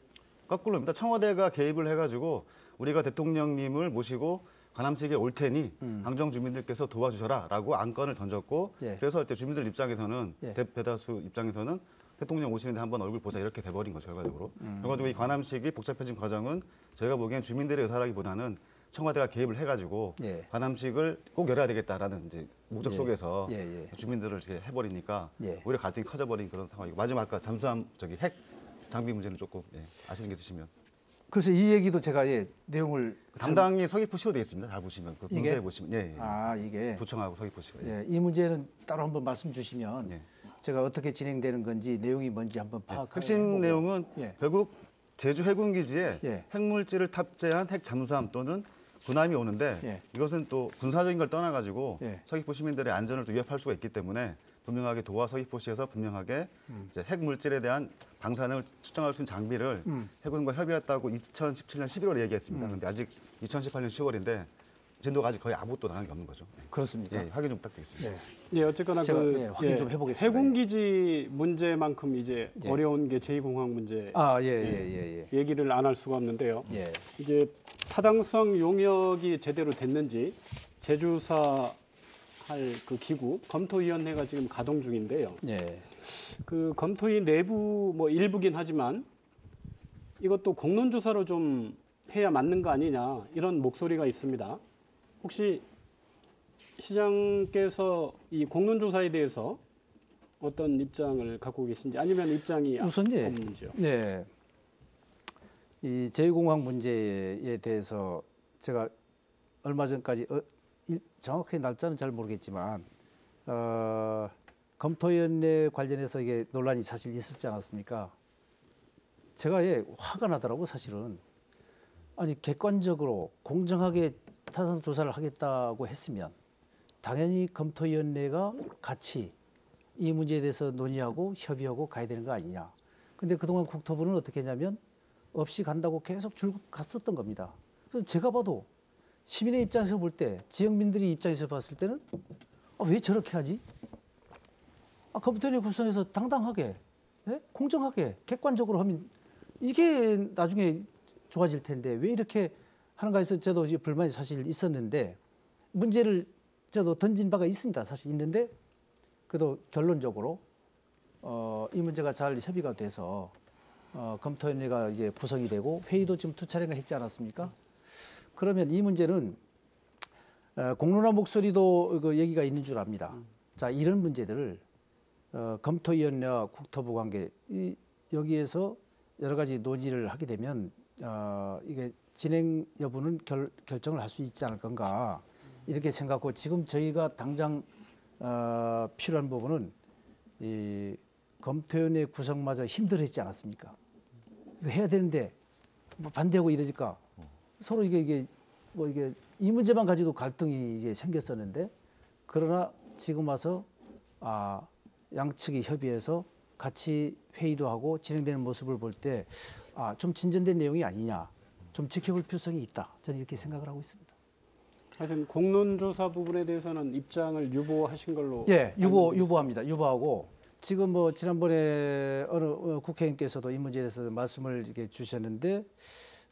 거꾸로입니다. 청와대가 개입을 해가지고 우리가 대통령님을 모시고 관함식에 올 테니 강정 주민들께서 도와주셔라라고 안건을 던졌고 그래서 이제 주민들 입장에서는 대다수 입장에서는 대통령 오시는데 한번 얼굴 보자 이렇게 돼버린 거죠 결과적으로. 그래가지고 이 관함식이 복잡해진 과정은 저희가 보기엔 주민들의 의사라기보다는 청와대가 개입을 해가지고 관함식을 꼭 열어야 되겠다라는 이제 목적 속에서 주민들을 이렇게 해버리니까 오히려 갈등이 커져버린 그런 상황이고 마지막 아까 잠수함 핵 장비 문제는 조금 아시는 게 있으시면. 그래서 이 얘기도 제가 내용을 담당이 서귀포시로 되어 있습니다. 잘 보시면 그 문서에 보시면 이게 도청하고 서귀포시가. 이 문제는 따로 한번 말씀 주시면 제가 어떻게 진행되는 건지 내용이 뭔지 한번 파악하고. 핵심 내용은 결국 제주 해군기지에 핵물질을 탑재한 핵 잠수함 또는 군함이 오는데 이것은 또 군사적인 걸 떠나가지고 서귀포 시민들의 안전을 또 위협할 수가 있기 때문에 분명하게 도하 서귀포시에서 분명하게 이제 핵 물질에 대한 방사능을 측정할 수 있는 장비를 해군과 협의했다고 2017년 11월에 얘기했습니다. 그런데 아직 2018년 10월인데 진도가 아직 거의 아무것도 나간 게 없는 거죠. 그렇습니까? 예, 확인 좀 부탁드리겠습니다. 예, 어쨌거나 제가, 확인 좀 해보겠습니다. 해군기지 문제만큼 이제 어려운 게 제2공항 문제. 얘기를 안 할 수가 없는데요. 이제 타당성 용역이 제대로 됐는지 제주사 할 그 기구 검토위원회가 지금 가동 중인데요. 그 검토위 내부 뭐 일부긴 하지만 이것도 공론조사로 좀 해야 맞는 거 아니냐 이런 목소리가 있습니다. 혹시 시장께서 이 공론조사에 대해서 어떤 입장을 갖고 계신지 아니면 입장이 우선 없는지요? 네. 이 제2공항 문제에 대해서 제가 얼마 전까지 정확하게 날짜는 잘 모르겠지만 검토위원회 관련해서 이게 논란이 사실 있었지 않았습니까? 제가 화가 나더라고 사실은. 아니 객관적으로 공정하게 타당 조사를 하겠다고 했으면 당연히 검토위원회가 같이 이 문제에 대해서 논의하고 협의하고 가야 되는 거 아니냐. 근데 그동안 국토부는 어떻게 했냐면 없이 간다고 계속 줄 갔었던 겁니다. 그래서 제가 봐도 시민의 입장에서 볼 때, 지역민들이 입장에서 봤을 때는 왜 저렇게 하지? 검토위원회 구성해서 당당하게, 공정하게, 객관적으로 하면 이게 나중에 좋아질 텐데 왜 이렇게 하는가 해서 저도 불만이 사실 있었는데 문제를 저도 던진 바가 있습니다. 사실 있는데 그래도 결론적으로 이 문제가 잘 협의가 돼서 검토위원회가 이제 구성이 되고 회의도 지금 2차례가 했지 않았습니까? 그러면 이 문제는 공론화 목소리도 그 얘기가 있는 줄 압니다. 자, 이런 문제들을 검토위원회와 국토부 관계 여기에서 여러 가지 논의를 하게 되면 이게 진행 여부는 결정을 할 수 있지 않을 건가 이렇게 생각하고 지금 저희가 당장 필요한 부분은 이 검토위원회 구성마저 힘들었지 않았습니까? 이거 해야 되는데 뭐 반대하고 이러니까 서로 이게 이 문제만 가지고 갈등이 이제 생겼었는데 그러나 지금 와서 양측이 협의해서 같이 회의도 하고 진행되는 모습을 볼 때 좀 진전된 내용이 아니냐, 좀 지켜볼 필요성이 있다. 저는 이렇게 생각을 하고 있습니다. 하여튼 공론조사 부분에 대해서는 입장을 유보하신 걸로. 유보합니다. 유보하고 지금 뭐 지난번에 어느 국회의원께서도 이 문제에 대해서 말씀을 이렇게 주셨는데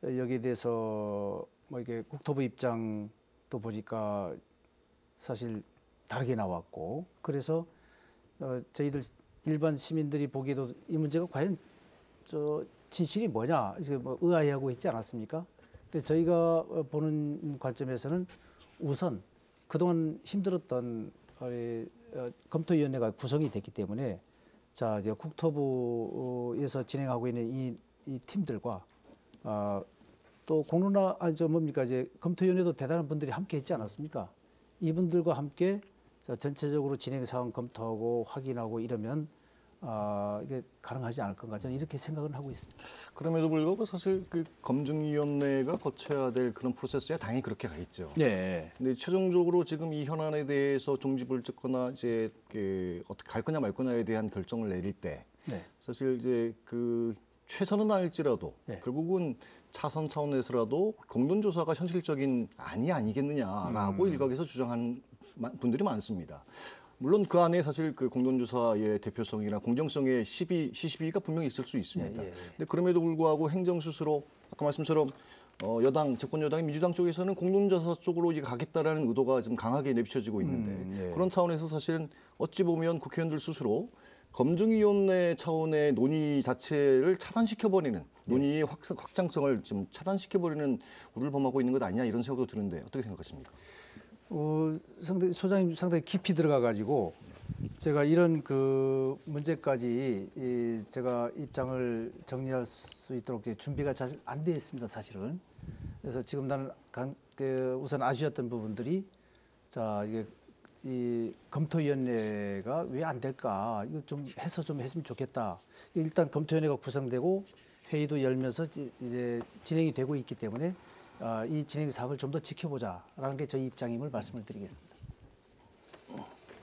여기에 대해서 뭐 이게 국토부 입장도 보니까 사실 다르게 나왔고 그래서 저희들 일반 시민들이 보기에도 이 문제가 과연 진실이 뭐냐 이제 뭐 의아해하고 있지 않았습니까? 근데 저희가 보는 관점에서는 우선 그동안 힘들었던 검토위원회가 구성이 됐기 때문에 자 이제 국토부에서 진행하고 있는 이 팀들과 또 공론화 뭡니까 이제 검토위원회도 대단한 분들이 함께 했지 않았습니까? 이분들과 함께 전체적으로 진행 사항 검토하고 확인하고 이러면 이게 가능하지 않을 건가 저는 이렇게 생각을 하고 있습니다. 그럼에도 불구하고 사실 그 검증위원회가 거쳐야 될 그런 프로세스에 당연히 그렇게 가 있죠. 네. 근데 최종적으로 지금 이 현안에 대해서 종지부를 찍거나 이제 어떻게 갈 거냐 말 거냐에 대한 결정을 내릴 때 사실 이제 그 최선은 아닐지라도 결국은 차선 차원에서라도 공론조사가 현실적인 아니겠느냐라고 일각에서 주장하는 분들이 많습니다. 물론 그 안에 사실 그 공론조사의 대표성이나 공정성의 시시비가 분명히 있을 수 있습니다. 근데 그럼에도 불구하고 행정 스스로 아까 말씀처럼 여당 집권 여당인 민주당 쪽에서는 공론조사 쪽으로 가겠다라는 의도가 좀 강하게 내비쳐지고 있는데 그런 차원에서 사실은 어찌 보면 국회의원들 스스로 검증위원회 차원의 논의 자체를 차단시켜버리는 논의의 확장성을 좀 차단시켜버리는 우려를 범하고 있는 것 아니냐 이런 생각도 드는데 어떻게 생각하십니까? 소장님 상당히 깊이 들어가가지고 제가 이런 그 문제까지 제가 입장을 정리할 수 있도록 준비가 잘 안 돼 있습니다, 사실은. 그래서 지금 나는 우선 아쉬웠던 부분들이 자 이게 이 검토위원회가 왜 안 될까? 이거 좀 해서 좀 했으면 좋겠다. 일단 검토위원회가 구성되고 회의도 열면서 이제 진행이 되고 있기 때문에 이 진행 사항을 좀 더 지켜보자라는 게 저희 입장임을 말씀을 드리겠습니다.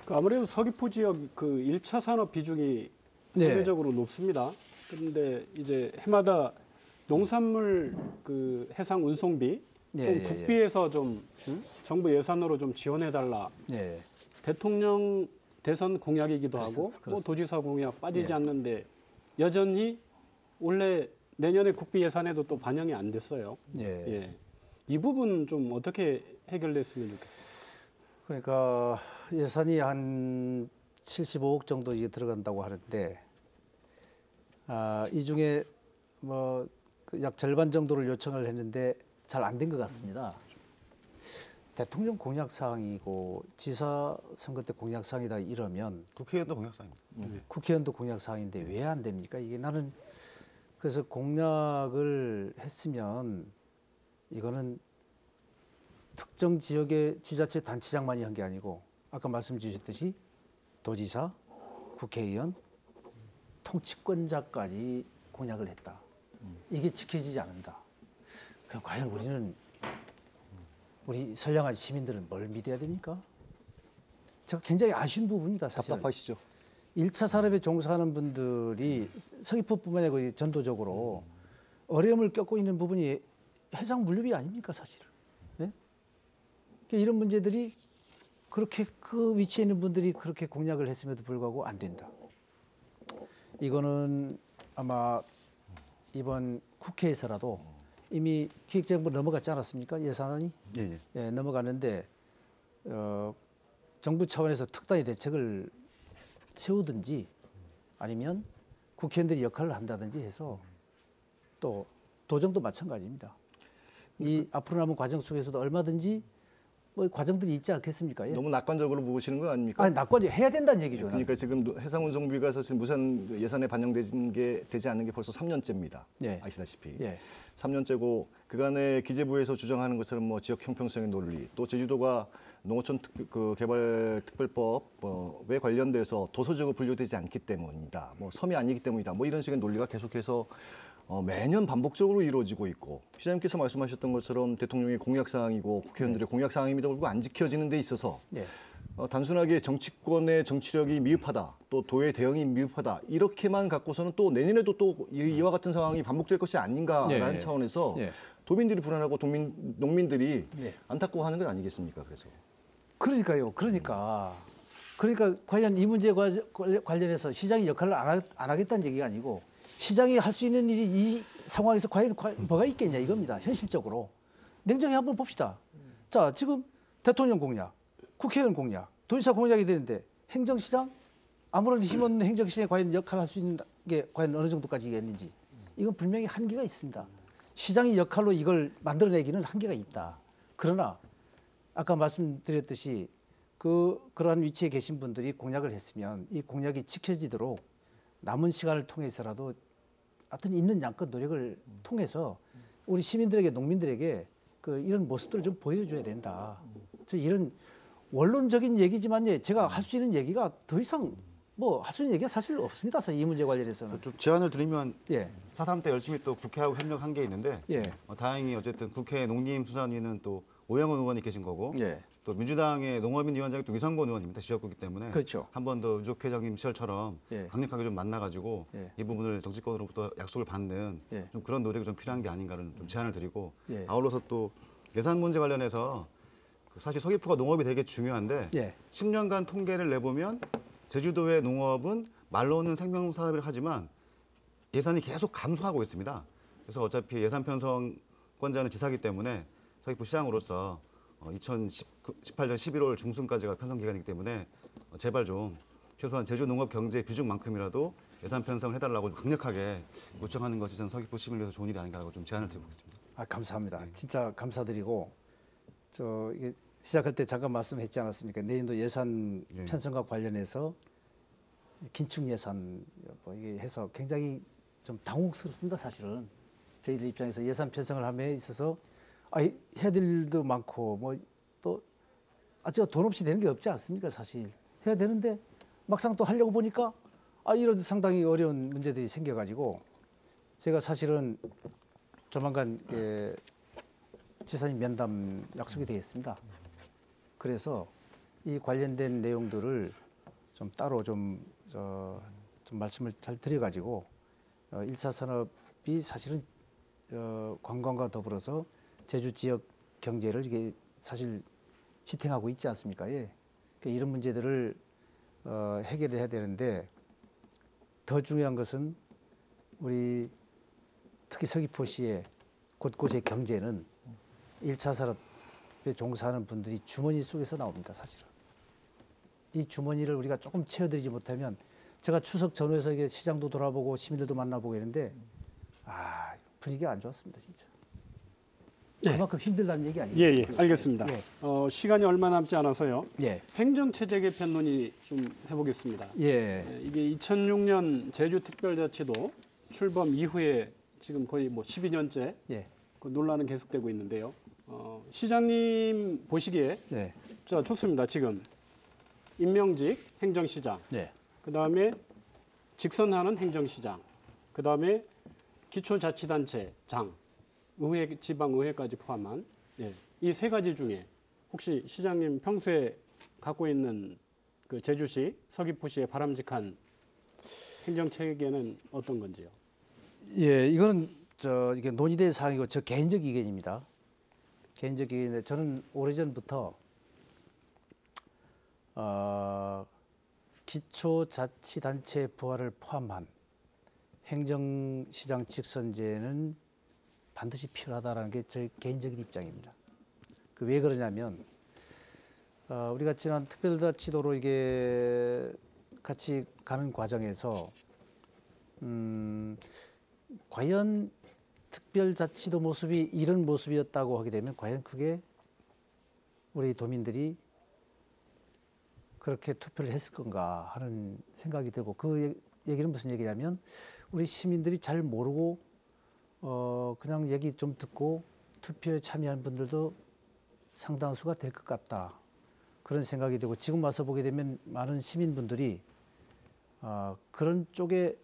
아무래도 서귀포 지역 그 1차 산업 비중이 상대적으로 높습니다. 그런데 이제 해마다 농산물 그 해상 운송비 좀 국비에서 좀 정부 예산으로 좀 지원해달라. 대통령 대선 공약이기도 하고 또 도지사 공약 빠지지 않는데 여전히 원래 내년에 국비 예산에도 또 반영이 안 됐어요. 이 부분 좀 어떻게 해결됐으면 좋겠어요. 그러니까 예산이 한 75억 정도 이게 들어간다고 하는데 이 중에 뭐 약 절반 정도를 요청을 했는데 잘 안 된 것 같습니다. 대통령 공약 사항이고 지사 선거 때 공약 사항이다 이러면 국회의원도 공약 사항입니다. 국회의원도 공약 사항인데 왜 안 됩니까? 이게 나는 그래서 공약을 했으면 이거는 특정 지역의 지자체 단체장만이 한 게 아니고 아까 말씀 주셨듯이 도지사, 국회의원, 통치권자까지 공약을 했다. 이게 지켜지지 않는다. 그럼 과연 우리 선량한 시민들은 뭘 믿어야 됩니까? 제가 굉장히 아쉬운 부분이다 사실. 답답하시죠? 1차 산업에 종사하는 분들이 서귀포뿐만 아니라 전도적으로 어려움을 겪고 있는 부분이 해상 물류비 아닙니까 사실은. 네? 그러니까 이런 문제들이 그렇게 그 위치에 있는 분들이 그렇게 공약을 했음에도 불구하고 안 된다. 이거는 아마 이번 국회에서라도 이미 기획재정부 넘어갔지 않았습니까? 예산안이? 예, 넘어가는데 정부 차원에서 특단의 대책을 세우든지 아니면 국회의원들이 역할을 한다든지 해서 또 도정도 마찬가지입니다. 이 앞으로 남은 과정 속에서도 얼마든지 뭐 과정들이 있지 않겠습니까? 예. 너무 낙관적으로 보시는 거 아닙니까? 아니 낙관적 해야 된다는 얘기죠. 그러니까 지금 해상운송비가 사실 무산 예산에 반영되는 게 되지 않는 게 벌써 3년째입니다. 아시다시피 3년째고 그간에 기재부에서 주장하는 것처럼 뭐 지역 형평성의 논리, 또 제주도가 농어촌 개발 특별법에 관련돼서 도서적으로 분류되지 않기 때문이다. 뭐 섬이 아니기 때문이다. 뭐 이런 식의 논리가 계속해서 매년 반복적으로 이루어지고 있고 시장님께서 말씀하셨던 것처럼 대통령의 공약사항이고 국회의원들의 공약사항임에도 불구하고 안 지켜지는 데 있어서 단순하게 정치권의 정치력이 미흡하다, 또 도의 대응이 미흡하다 이렇게만 갖고서는 또 내년에도 또 이와 같은 상황이 반복될 것이 아닌가라는 차원에서 도민들이 불안하고 농민들이 안타까워하는 건 아니겠습니까? 그러니까요. 그러니까 과연 이 문제에 관련해서 시장이 역할을 안 하겠다는 얘기가 아니고 시장이 할 수 있는 일이 이 상황에서 과연 뭐가 있겠냐 이겁니다. 현실적으로. 냉정히 한번 봅시다. 자, 지금 대통령 공약, 국회의원 공약, 도지사 공약이 되는데 행정시장? 아무런 힘없는 행정시장이 과연 역할을 할 수 있는 게 과연 어느 정도까지 있겠는지. 이건 분명히 한계가 있습니다. 시장의 역할로 이걸 만들어내기는 한계가 있다. 그러나 아까 말씀드렸듯이 그러한 위치에 계신 분들이 공약을 했으면 이 공약이 지켜지도록 남은 시간을 통해서라도 하여튼 있는 양껏 노력을 통해서 우리 시민들에게 농민들에게 이런 모습들을 좀 보여줘야 된다. 저 이런 원론적인 얘기지만 제가 할 수 있는 얘기가 더 이상 뭐 할 수 있는 얘기가 사실 없습니다. 이 문제 관련해서는. 좀 제안을 드리면 4.3 때 열심히 또 국회하고 협력한 게 있는데 다행히 어쨌든 국회 농림수산위는 또 오영훈 의원이 계신 거고 또 민주당의 농업인 위원장이 또 위성권 의원입니다. 지역구이기 때문에 그렇죠. 한 번 더 유족 회장님 시절처럼 강력하게 좀 만나가지고 이 부분을 정치권으로부터 약속을 받는 좀 그런 노력이 좀 필요한 게 아닌가를 좀 제안을 드리고 아울러서 또 예산 문제 관련해서 사실 서귀포가 농업이 되게 중요한데 10년간 통계를 내보면 제주도의 농업은 말로는 생명사업이라 하지만 예산이 계속 감소하고 있습니다. 그래서 어차피 예산 편성권자는 지사기 때문에 서귀포 시장으로서 2018년 11월 중순까지가 편성 기간이기 때문에 제발 좀 최소한 제주 농업 경제 비중만큼이라도 예산 편성을 해달라고 강력하게 요청하는 것이 저는 서귀포 시민을 위해서 좋은 일이 아닌가라고 좀 제안을 드리고 있습니다. 감사합니다. 진짜 감사드리고 이게 시작할 때 잠깐 말씀했지 않았습니까? 내년도 예산 편성과 관련해서 긴축 예산 이게 해서 굉장히 좀 당혹스럽습니다. 사실은 저희들 입장에서 예산 편성을 함에 있어서 해야 될 일도 많고 뭐 또 아직 돈 없이 되는 게 없지 않습니까? 사실 해야 되는데 막상 또 하려고 보니까 이런 상당히 어려운 문제들이 생겨가지고 제가 사실은 조만간 지사님 면담 약속이 되어 있습니다. 그래서 이 관련된 내용들을 좀 따로 좀 말씀을 잘 드려가지고 1차 산업이 사실은 관광과 더불어서 제주 지역 경제를 이게 사실 지탱하고 있지 않습니까? 예. 그러니까 이런 문제들을 해결을 해야 되는데 더 중요한 것은 우리 특히 서귀포시의 곳곳의 경제는 1차 산업에 종사하는 분들이 주머니 속에서 나옵니다, 사실은. 이 주머니를 우리가 조금 채워드리지 못하면 제가 추석 전후에서 이게 시장도 돌아보고 시민들도 만나보고 이랬는데 분위기가 안 좋았습니다, 진짜. 그만큼 힘들다는 얘기 아니에요? 예, 알겠습니다. 예. 시간이 얼마 남지 않아서요. 예. 행정체제 개편 논의 좀 해보겠습니다. 예. 이게 2006년 제주특별자치도 출범 이후에 지금 거의 뭐 12년째 그 논란은 계속되고 있는데요. 시장님 보시기에 자 좋습니다. 지금 임명직 행정시장, 그다음에 직선하는 행정시장, 그다음에 기초자치단체장, 의회, 지방의회까지 포함한 이 세 가지 중에 혹시 시장님 평소에 갖고 있는 그 제주시, 서귀포시의 바람직한 행정체계는 어떤 건지요? 예, 이거는 이게 논의된 사항이고 저 개인적 의견입니다. 개인적 의견인데 저는 오래전부터 기초자치단체 부활을 포함한 행정시장 직선제는 반드시 필요하다라는 게 제 개인적인 입장입니다. 왜 그러냐면 우리가 지난 특별자치도로 이게 같이 가는 과정에서 과연 특별자치도 모습이 이런 모습이었다고 하게 되면 과연 그게 우리 도민들이 그렇게 투표를 했을 건가 하는 생각이 들고 그 얘기는 무슨 얘기냐면 우리 시민들이 잘 모르고 그냥 얘기 좀 듣고 투표에 참여한 분들도 상당수가 될 것 같다. 그런 생각이 들고 지금 와서 보게 되면 많은 시민분들이 그런 쪽에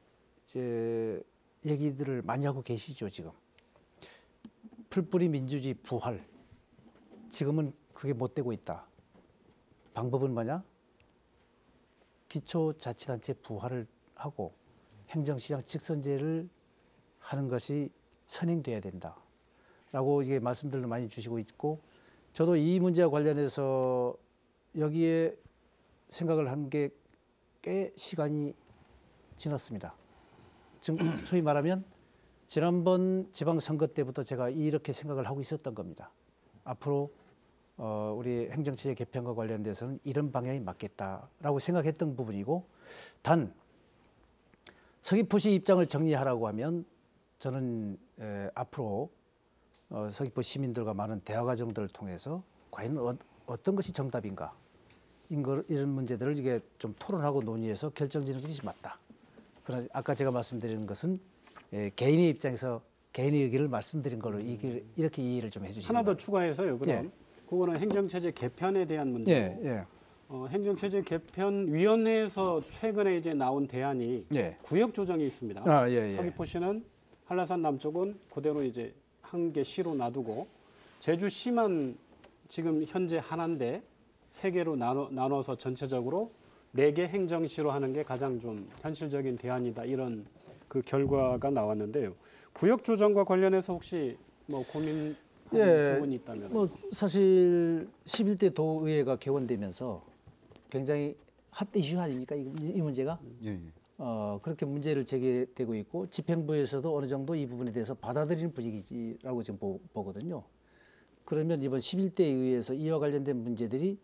이제 얘기들을 많이 하고 계시죠, 지금. 풀뿌리 민주주의 부활. 지금은 그게 못 되고 있다. 방법은 뭐냐? 기초자치단체 부활을 하고 행정시장 직선제를 하는 것이 선행돼야 된다. 라고 이게 말씀들을 많이 주시고 있고 저도 이 문제와 관련해서 여기에 생각을 한 게 꽤 시간이 지났습니다. 지금 소위 말하면 지난번 지방선거 때부터 제가 이렇게 생각을 하고 있었던 겁니다. 앞으로 우리 행정체제 개편과 관련돼서는 이런 방향이 맞겠다라고 생각했던 부분이고 단 서귀포시 입장을 정리하라고 하면 저는 앞으로 서귀포 시민들과 많은 대화 과정들을 통해서 과연 어떤 것이 정답인가 이런 문제들을 이게 좀 토론하고 논의해서 결정지는 것이 맞다. 그러나 아까 제가 말씀드리는 것은 개인의 입장에서 개인의 의견을 말씀드린 걸로 이렇게 이해를 좀 해주시면 하나 더 추가해서요. 그럼 그거는 행정체제 개편에 대한 문제고 행정체제 개편위원회에서 최근에 이제 나온 대안이 구역 조정이 있습니다. 서귀포시는 한라산 남쪽은 그대로 이제 한 개 시로 놔두고 제주시만 지금 현재 하나인데 세 개로 나눠서 전체적으로 4개 행정시로 하는 게 가장 좀 현실적인 대안이다. 이런 그 결과가 나왔는데요. 구역 조정과 관련해서 혹시 뭐 고민하는 부분이 있다면? 뭐 사실 11대 도의회가 개원되면서 굉장히 핫 이슈 아닙니까? 이 문제가? 그렇게 문제를 제기되고 있고 집행부에서도 어느 정도 이 부분에 대해서 받아들이는 분위기라고 지금 보거든요. 그러면 이번 11대 의회에서 이와 관련된 문제들이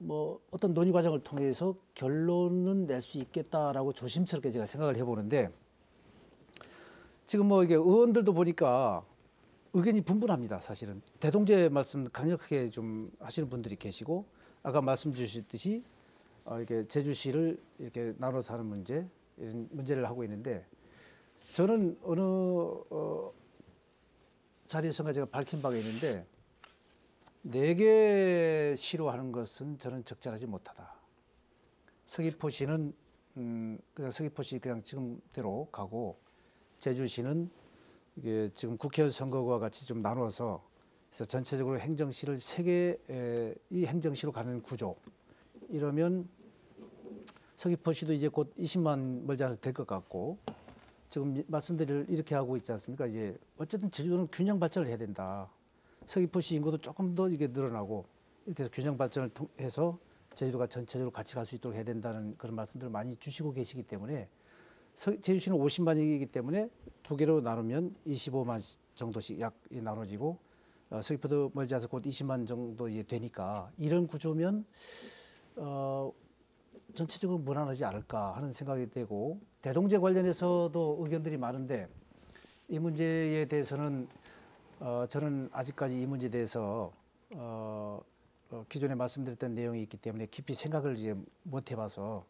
뭐 어떤 논의 과정을 통해서 결론은 낼 수 있겠다라고 조심스럽게 제가 생각을 해보는데 지금 뭐 이게 의원들도 보니까 의견이 분분합니다. 사실은 대동제 말씀 강력하게 좀 하시는 분들이 계시고 아까 말씀 주셨듯이 이렇게 제주시를 이렇게 나눠서 하는 문제 이런 문제를 하고 있는데 저는 어느 자리에서가 제가 밝힌 바가 있는데 4개 시로 하는 것은 저는 적절하지 못하다. 서귀포시는 그냥 서귀포시 그냥 지금대로 가고 제주시는 이게 지금 국회의원 선거와 같이 좀 나눠서 그래서 전체적으로 행정시를 3개 이 행정시로 가는 구조. 이러면 서귀포시도 이제 곧 20만 멀지 않아서 될 것 같고 지금 말씀드릴 이렇게 하고 있지 않습니까? 이제 어쨌든 제주도는 균형 발전을 해야 된다. 서귀포시 인구도 조금 더 이게 늘어나고 이렇게 해서 균형 발전을 통해서 제주도가 전체적으로 같이 갈 수 있도록 해야 된다는 그런 말씀들을 많이 주시고 계시기 때문에 제주시는 50만이기 때문에 2개로 나누면 25만 정도씩 약 나눠지고 서귀포도 멀지 않아서 곧 20만 정도 이제 되니까 이런 구조면 전체적으로 무난하지 않을까 하는 생각이 되고 대동제 관련해서도 의견들이 많은데 이 문제에 대해서는 저는 아직까지 이 문제에 대해서 기존에 말씀드렸던 내용이 있기 때문에 깊이 생각을 이제 못 해봐서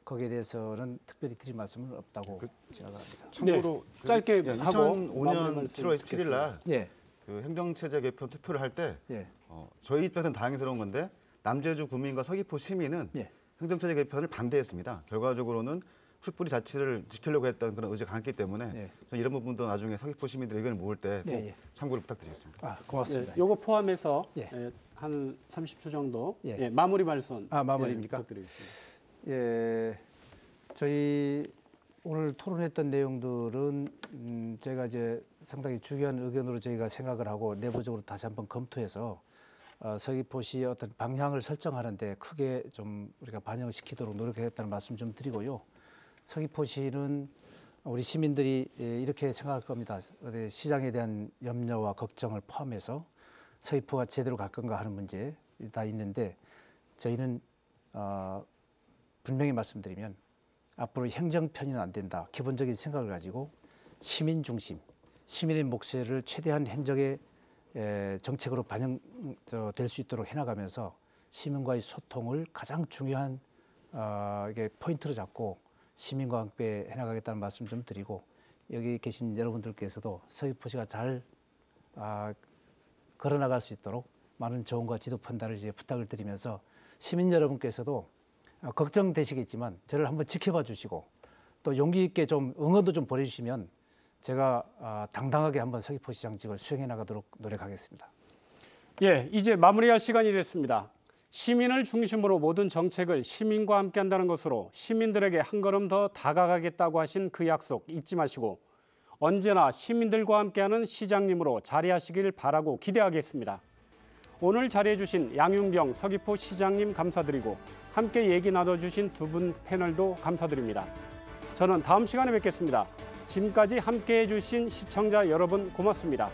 거기에 대해서는 특별히 드릴 말씀은 없다고 생각합니다. 참고로 네, 짧게 하고 2005년 7월 27일 날 예. 그 행정체제 개편 투표를 할 때 예. 저희 입장에서는 다행스러운 건데 남제주 구민과 서귀포 시민은 예. 행정체제 개편을 반대했습니다. 결과적으로는 fut불이 자치를 지키려고 했던 그런 의지가 강했기 때문에 예. 저는 이런 부분도 나중에 서귀포 시민들 의견을 모을 때 꼭 예, 예. 참고를 부탁드리겠습니다. 아, 고맙습니다. 요거 포함해서 예. 한 30초 정도 예. 마무리 말씀 마무리입니까? 부탁드리겠습니다. 예, 저희 오늘 토론했던 내용들은 제가 이제 상당히 중요한 의견으로 저희가 생각을 하고 내부적으로 다시 한번 검토해서 서귀포시의 어떤 방향을 설정하는데 크게 좀 우리가 반영시키도록 노력하겠다는 말씀 좀 드리고요. 서귀포시는 우리 시민들이 이렇게 생각할 겁니다. 시장에 대한 염려와 걱정을 포함해서 서귀포가 제대로 갈 건가 하는 문제 다 있는데 저희는 분명히 말씀드리면 앞으로 행정편의는 안 된다. 기본적인 생각을 가지고 시민 중심, 시민의 목소리를 최대한 행정의 정책으로 반영될 수 있도록 해나가면서 시민과의 소통을 가장 중요한 이게 포인트로 잡고 시민과 함께 해나가겠다는 말씀 좀 드리고 여기 계신 여러분들께서도 서귀포시가 잘 걸어나갈 수 있도록 많은 조언과 지도 판단을 이제 부탁을 드리면서 시민 여러분께서도 걱정되시겠지만 저를 한번 지켜봐 주시고 또 용기 있게 좀 응원도 좀 보내주시면 제가 당당하게 한번 서귀포시장직을 수행해 나가도록 노력하겠습니다. 예, 이제 마무리할 시간이 됐습니다. 시민을 중심으로 모든 정책을 시민과 함께 한다는 것으로 시민들에게 한 걸음 더 다가가겠다고 하신 그 약속 잊지 마시고 언제나 시민들과 함께하는 시장님으로 자리하시길 바라고 기대하겠습니다. 오늘 자리해 주신 양윤경 서귀포 시장님 감사드리고 함께 얘기 나눠주신 두 분 패널도 감사드립니다. 저는 다음 시간에 뵙겠습니다. 지금까지 함께해 주신 시청자 여러분 고맙습니다.